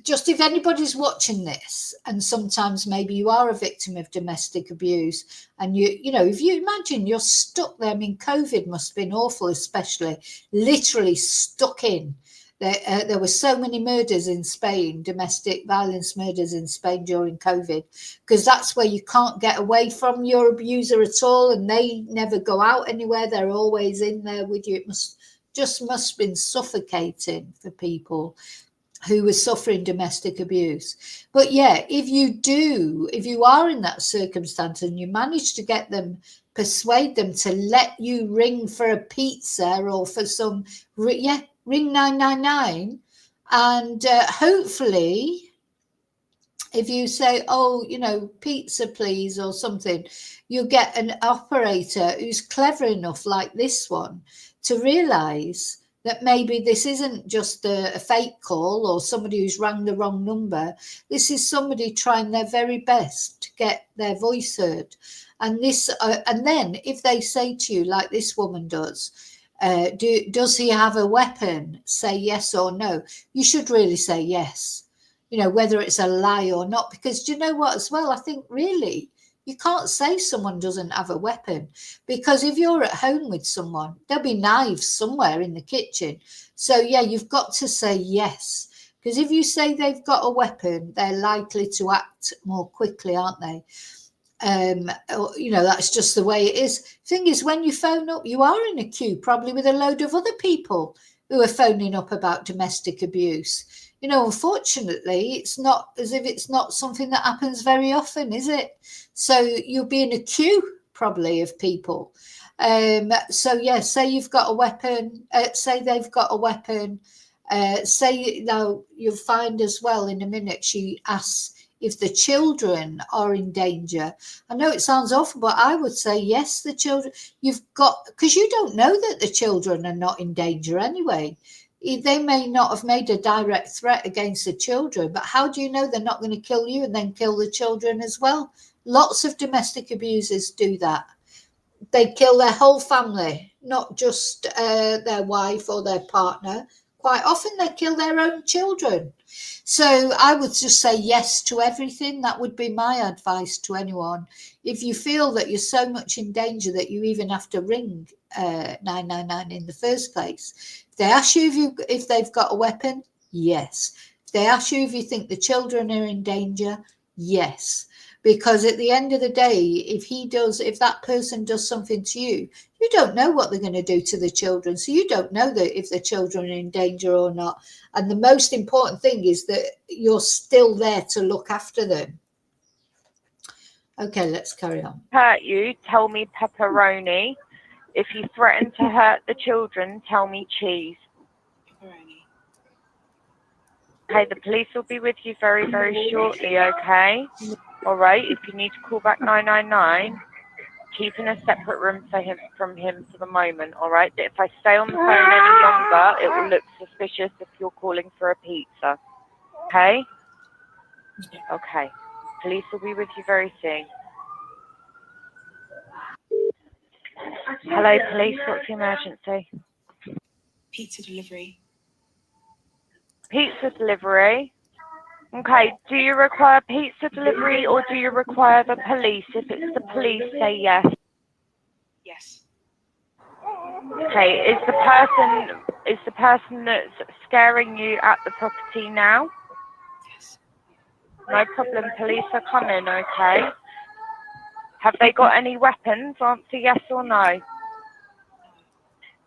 [SPEAKER 1] just, if anybody's watching this and sometimes maybe you are a victim of domestic abuse and you know, if you imagine you're stuck there, I mean, COVID must have been awful, especially literally stuck in. There were so many murders in Spain, domestic violence murders in Spain during COVID, because that's where you can't get away from your abuser at all and they never go out anywhere. They're always in there with you. It must have been suffocating for people who were suffering domestic abuse. But yeah, if you are in that circumstance and you manage to get them, persuade them to let you ring for a pizza or for some, ring 999, and hopefully if you say, oh, you know, pizza please or something, you get an operator who's clever enough like this one to realise that maybe this isn't just a fake call or somebody who's rang the wrong number. This is somebody trying their very best to get their voice heard. And and then if they say to you, like this woman does, does he have a weapon? Say yes or no. You should really say yes, you know, whether it's a lie or not, because do you know what as well? I think really you can't say someone doesn't have a weapon, because if you're at home with someone, there'll be knives somewhere in the kitchen. So yeah, you've got to say yes, because if you say they've got a weapon, they're likely to act more quickly, aren't they? You know, that's just the way it is. Thing is, when you phone up, you are in a queue probably with a load of other people who are phoning up about domestic abuse. You know, unfortunately, it's not as if it's not something that happens very often, is it? So you'll be in a queue probably of people. So yeah, say you've got a weapon, say they've got a weapon, say now you'll find as well in a minute, she asks if the children are in danger. I know it sounds awful, but I would say yes, the children, you've got, because you don't know that the children are not in danger anyway. They may not have made a direct threat against the children, but how do you know they're not going to kill you and then kill the children as well? Lots of domestic abusers do that. They kill their whole family, not just their wife or their partner. Quite often they kill their own children. So I would just say yes to everything. That would be my advice to anyone. If you feel that you're so much in danger that you even have to ring 999 in the first place, if they ask you if they've got a weapon, yes. If they ask you if you think the children are in danger, yes. because at the end of the day, if that person does something to you, you don't know what they're going to do to the children. So you don't know that if the children are in danger or not. And the most important thing is that you're still there to look after them. Okay, let's carry on.
[SPEAKER 5] Hurt you, tell me pepperoni. If you threaten to hurt the children, tell me cheese.
[SPEAKER 6] Pepperoni.
[SPEAKER 5] Okay, the police will be with you very, very shortly, okay? All right, if you need to call back 999, keep in a separate room from him for the moment, all right? If I stay on the phone any longer, it will look suspicious if you're calling for a pizza, okay? Okay, police will be with you very soon. Hello, police, what's the emergency?
[SPEAKER 6] Pizza delivery.
[SPEAKER 5] Pizza delivery? Okay, do you require pizza delivery or do you require the police? If it's the police, say yes.
[SPEAKER 6] Yes.
[SPEAKER 5] Okay, is the person that's scaring you at the property now?
[SPEAKER 6] Yes.
[SPEAKER 5] No problem, police are coming, okay? Have they got any weapons? Answer yes or no.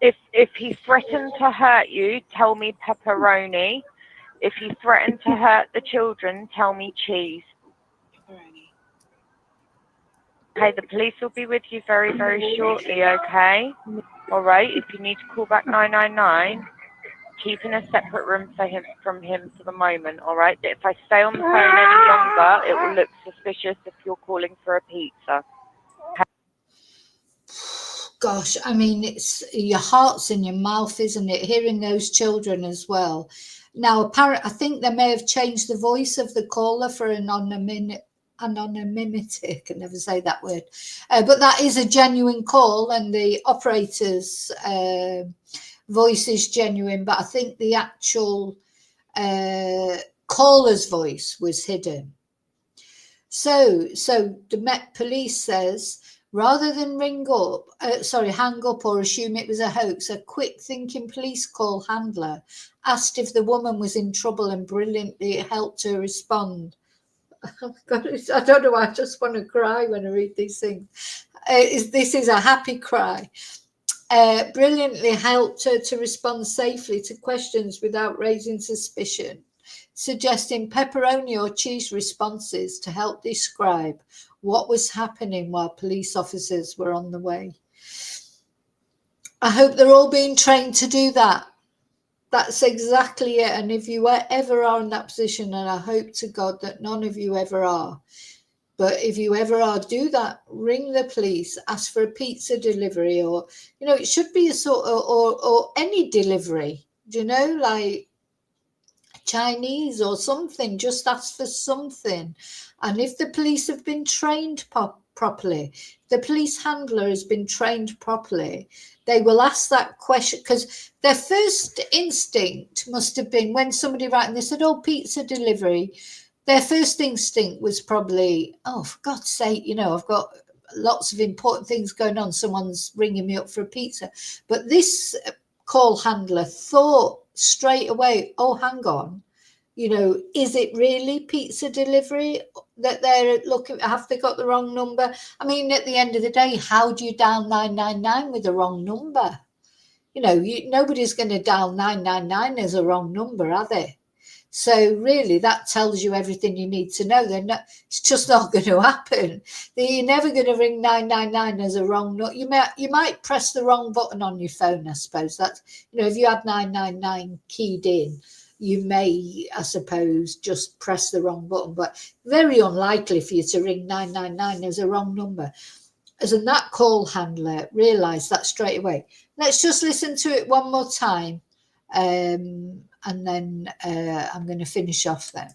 [SPEAKER 5] If he threatened to hurt you, tell me pepperoni. If he threatened to hurt the children, tell me cheese.
[SPEAKER 6] Pepperoni.
[SPEAKER 5] Okay, the police will be with you very, very shortly, okay? All right, if you need to call back 999, keep in a separate room from him for the moment, all right? If I stay on the phone any longer, it will look suspicious if you're calling for a pizza.
[SPEAKER 1] Gosh, I mean, it's your heart's in your mouth, isn't it? Hearing those children as well. Now, apparently, I think they may have changed the voice of the caller for anonymity. I can never say that word. But that is a genuine call, and the operator's voice is genuine. But I think the actual caller's voice was hidden. So the Met Police says, rather than hang up or assume it was a hoax, a quick-thinking police call handler asked if the woman was in trouble and brilliantly helped her respond. Oh God, I don't know why, I just want to cry when I read these things. This is a happy cry. Brilliantly helped her to respond safely to questions without raising suspicion, suggesting pepperoni or cheese responses to help describe what was happening while police officers were on the way. I hope they're all being trained to do that. That's exactly it. And if you ever are in that position, and I hope to God that none of you ever are, but if you ever are, do that. Ring the police, ask for a pizza delivery, or, it should be a sort of, or any delivery, like Chinese or something. Just ask for something. And if the police have been trained properly, the police handler has been trained properly, they will ask that question, because their first instinct must have been, when somebody rang and they said, oh, pizza delivery, their first instinct was probably, oh, for God's sake, I've got lots of important things going on, someone's ringing me up for a pizza. But this call handler thought straight away, oh, hang on, is it really pizza delivery that they're looking? Have they got the wrong number? I mean, at the end of the day, how do you dial 999 with the wrong number? Nobody's going to dial 999 as a wrong number, are they? So really, that tells you everything you need to know. It's just not going to happen. You're never going to ring 999 as a wrong number. You might press the wrong button on your phone, I suppose. That's, if you had 999 keyed in, you may, I suppose, just press the wrong button. But very unlikely for you to ring 999 as a wrong number. As in, that call handler realised that straight away. Let's just listen to it one more time. And then I'm going to finish off then.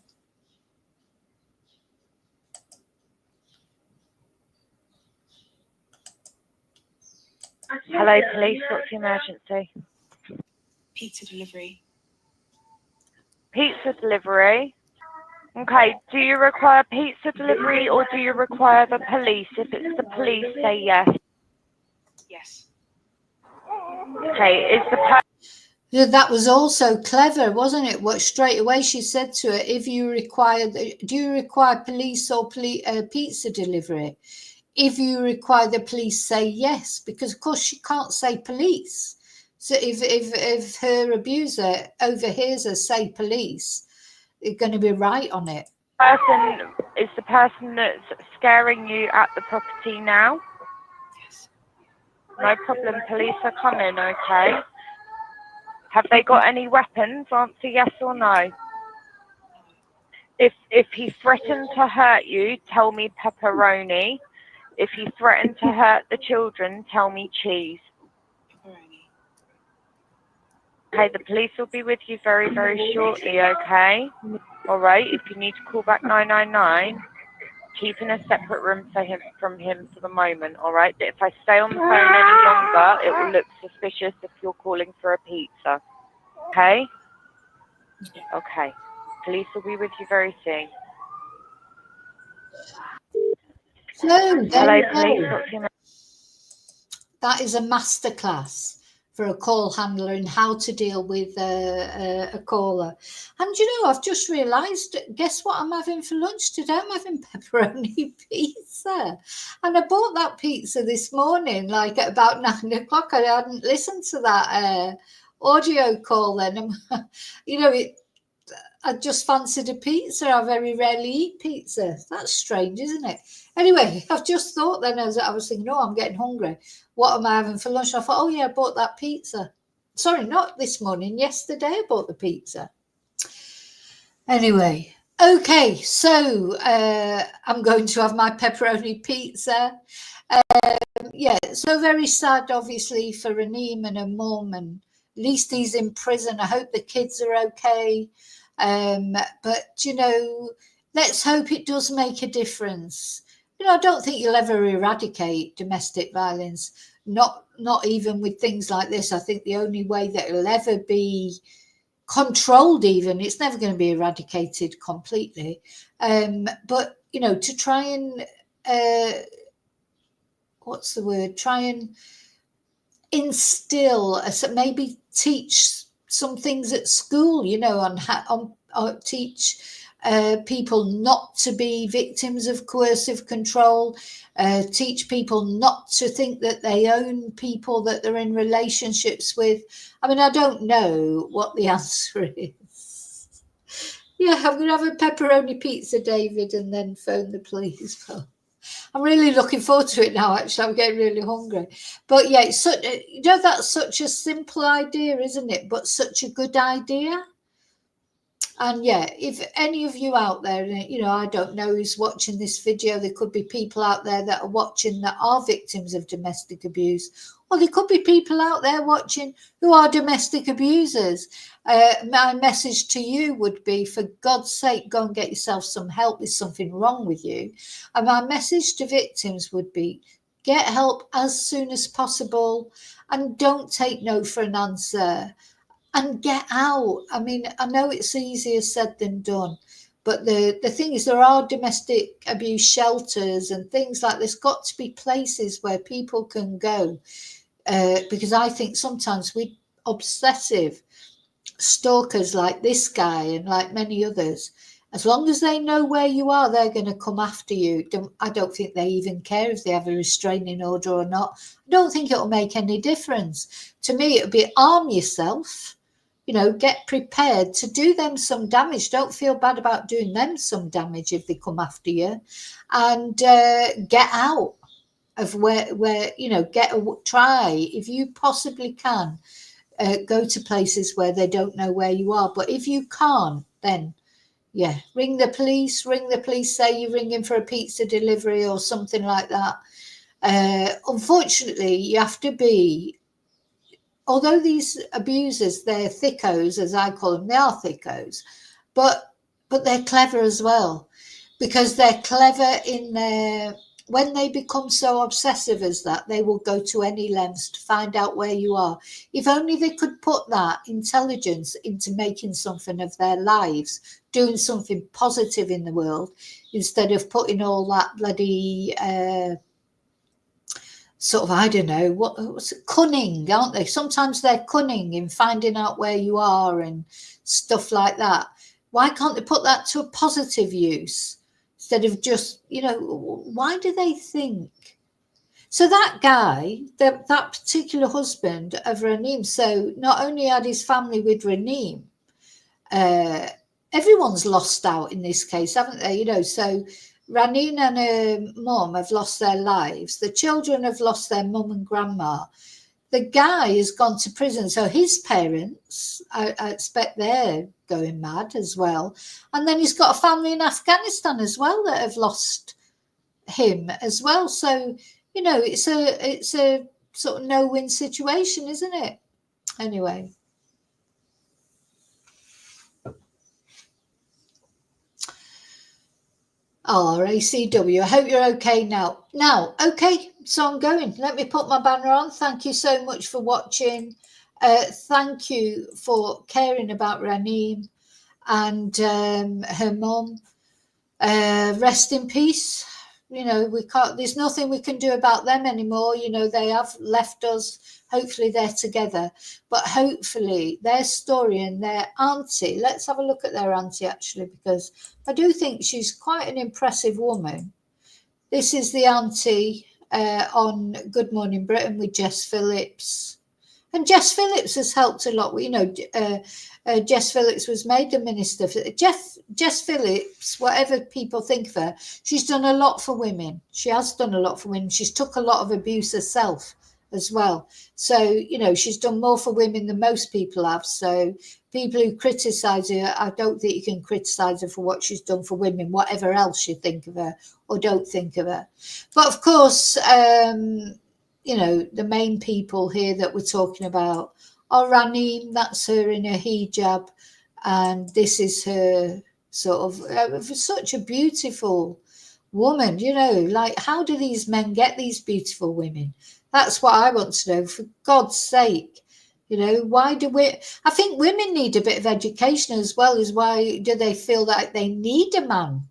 [SPEAKER 5] Hello, police. What's the emergency?
[SPEAKER 6] Pizza delivery.
[SPEAKER 5] Pizza delivery? Okay, do you require pizza delivery or do you require the police? If it's the police, say yes.
[SPEAKER 6] Yes.
[SPEAKER 5] Okay, is the
[SPEAKER 1] That was also clever, wasn't it? What straight away she said to her, if you require, do you require police or pizza delivery? If you require the police, say yes, because of course she can't say police. So if her abuser overhears her say police, they're going to be right on it.
[SPEAKER 5] Person is the person that's scaring you at the property now?
[SPEAKER 6] Yes.
[SPEAKER 5] No problem, police are coming, okay? Have they got any weapons? Answer yes or no. If he threatened to hurt you, tell me pepperoni. If he threatened to hurt the children, tell me cheese.
[SPEAKER 6] Pepperoni.
[SPEAKER 5] Okay, the police will be with you very, very shortly, okay? All right, if you need to call back 999, keep in a separate room from him for the moment, all right? If I stay on the phone any longer, it will look suspicious if you're calling for a pizza, okay? Okay, police will be with you very soon.
[SPEAKER 1] So there
[SPEAKER 5] Hello,
[SPEAKER 1] you
[SPEAKER 5] police.
[SPEAKER 1] go.
[SPEAKER 5] What's your name?
[SPEAKER 1] That is a masterclass for a call handler in how to deal with a caller. And you know, I've just realised, guess what I'm having for lunch today? I'm having pepperoni pizza. And I bought that pizza this morning, like at about 9 o'clock. I hadn't listened to that audio call then. You know, I just fancied a pizza. I very rarely eat pizza. That's strange, isn't it? Anyway, I've just thought then as I was thinking, oh, I'm getting hungry. What am I having for lunch? I thought, oh, yeah, I bought that pizza. Sorry, not this morning. Yesterday I bought the pizza. Anyway, okay, so I'm going to have my pepperoni pizza. Yeah, so very sad, obviously, for Raneem and her mum, and at least he's in prison. I hope the kids are okay. But, you know, let's hope it does make a difference. You know, I don't think you'll ever eradicate domestic violence, not even with things like this. I think the only way that it'll ever be controlled, even, it's never going to be eradicated completely. But, you know, to try and, what's the word? Try and instill, maybe teach some things at school, you know, on teach people not to be victims of coercive control, teach people not to think that they own people that they're in relationships with. I mean, I don't know what the answer is. Yeah, I'm going to have a pepperoni pizza, David, and then phone the police. I'm really looking forward to it now, actually. I'm getting really hungry. But yeah, it's such, you know, that's such a simple idea, isn't it? But such a good idea. And yeah, if any of you out there, you know, I don't know who's watching this video, there could be people out there that are watching that are victims of domestic abuse, or there could be people out there watching who are domestic abusers. My message to you would be, for God's sake, go and get yourself some help. There's something wrong with you. And my message to victims would be, get help as soon as possible, and don't take no for an answer. And get out. I mean, I know it's easier said than done, but the thing is, there are domestic abuse shelters and things like this. Got to be places where people can go, because I think sometimes we obsessive stalkers like this guy and like many others, as long as they know where you are, they're going to come after you. I don't think they even care if they have a restraining order or not. I don't think it'll make any difference. To me, it'll be arm yourself. You know, get prepared to do them some damage. Don't feel bad about doing them some damage if they come after you, and get out of where you know, try if you possibly can, go to places where they don't know where you are. But if you can't, then yeah, ring the police, say you're ringing for a pizza delivery or something like that. Unfortunately, you have to be, although these abusers, they're thickos, as I call them, they are thickos, but they're clever as well, because they're clever in their, when they become so obsessive as that, they will go to any lengths to find out where you are. If only they could put that intelligence into making something of their lives, doing something positive in the world, instead of putting all that bloody sort of, I don't know, what's it, cunning, aren't they? Sometimes they're cunning in finding out where you are and stuff like that. Why can't they put that to a positive use instead of just, you know, why do they think? So that guy, that particular husband of Raneem, so not only had his family with Raneem, everyone's lost out in this case, haven't they? You know, so Raneem and her mum have lost their lives. The children have lost their mum and grandma. The guy has gone to prison. So his parents, I expect they're going mad as well. And then he's got a family in Afghanistan as well that have lost him as well. So, you know, it's a sort of no-win situation, isn't it? Anyway. RACW, I hope you're okay now. Now, okay, so I'm going. Let me put my banner on. Thank you so much for watching. Thank you for caring about Raneem and her mum. Rest in peace. You know, we can't, there's nothing we can do about them anymore. You know, they have left us. Hopefully they're together. But hopefully their story and their auntie, let's have a look at their auntie actually, because I do think she's quite an impressive woman. This is the auntie on Good Morning Britain with Jess Phillips. And Jess Phillips has helped a lot. You know, Jess Phillips was made the minister. Jess Phillips, whatever people think of her, she's done a lot for women. She has done a lot for women. She's took a lot of abuse herself as well. So, you know, she's done more for women than most people have. So people who criticise her, I don't think you can criticise her for what she's done for women, whatever else you think of her or don't think of her. But of course, you know, the main people here that we're talking about are Raneem, that's her in her hijab, and this is her sort of such a beautiful woman, you know, like how do these men get these beautiful women? That's what I want to know, for God's sake. You know, why do we, I think women need a bit of education as well, is why do they feel that they need a man,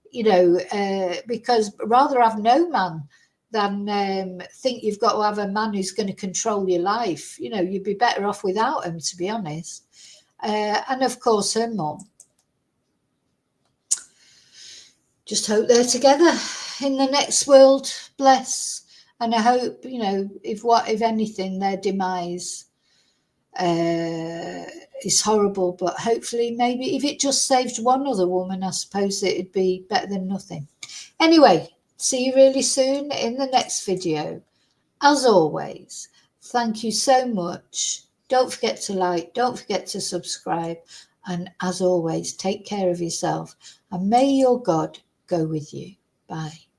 [SPEAKER 1] you know, because rather have no man than think you've got to have a man who's going to control your life. You know, you'd be better off without him, to be honest. And of course, her mum. Just hope they're together in the next world, bless. And I hope, you know, if anything, their demise is horrible. But hopefully, maybe if it just saved one other woman, I suppose it'd be better than nothing. Anyway. See you really soon in the next video. As always, thank you so much. Don't forget to like, don't forget to subscribe. And as always, take care of yourself. And may your God go with you. Bye.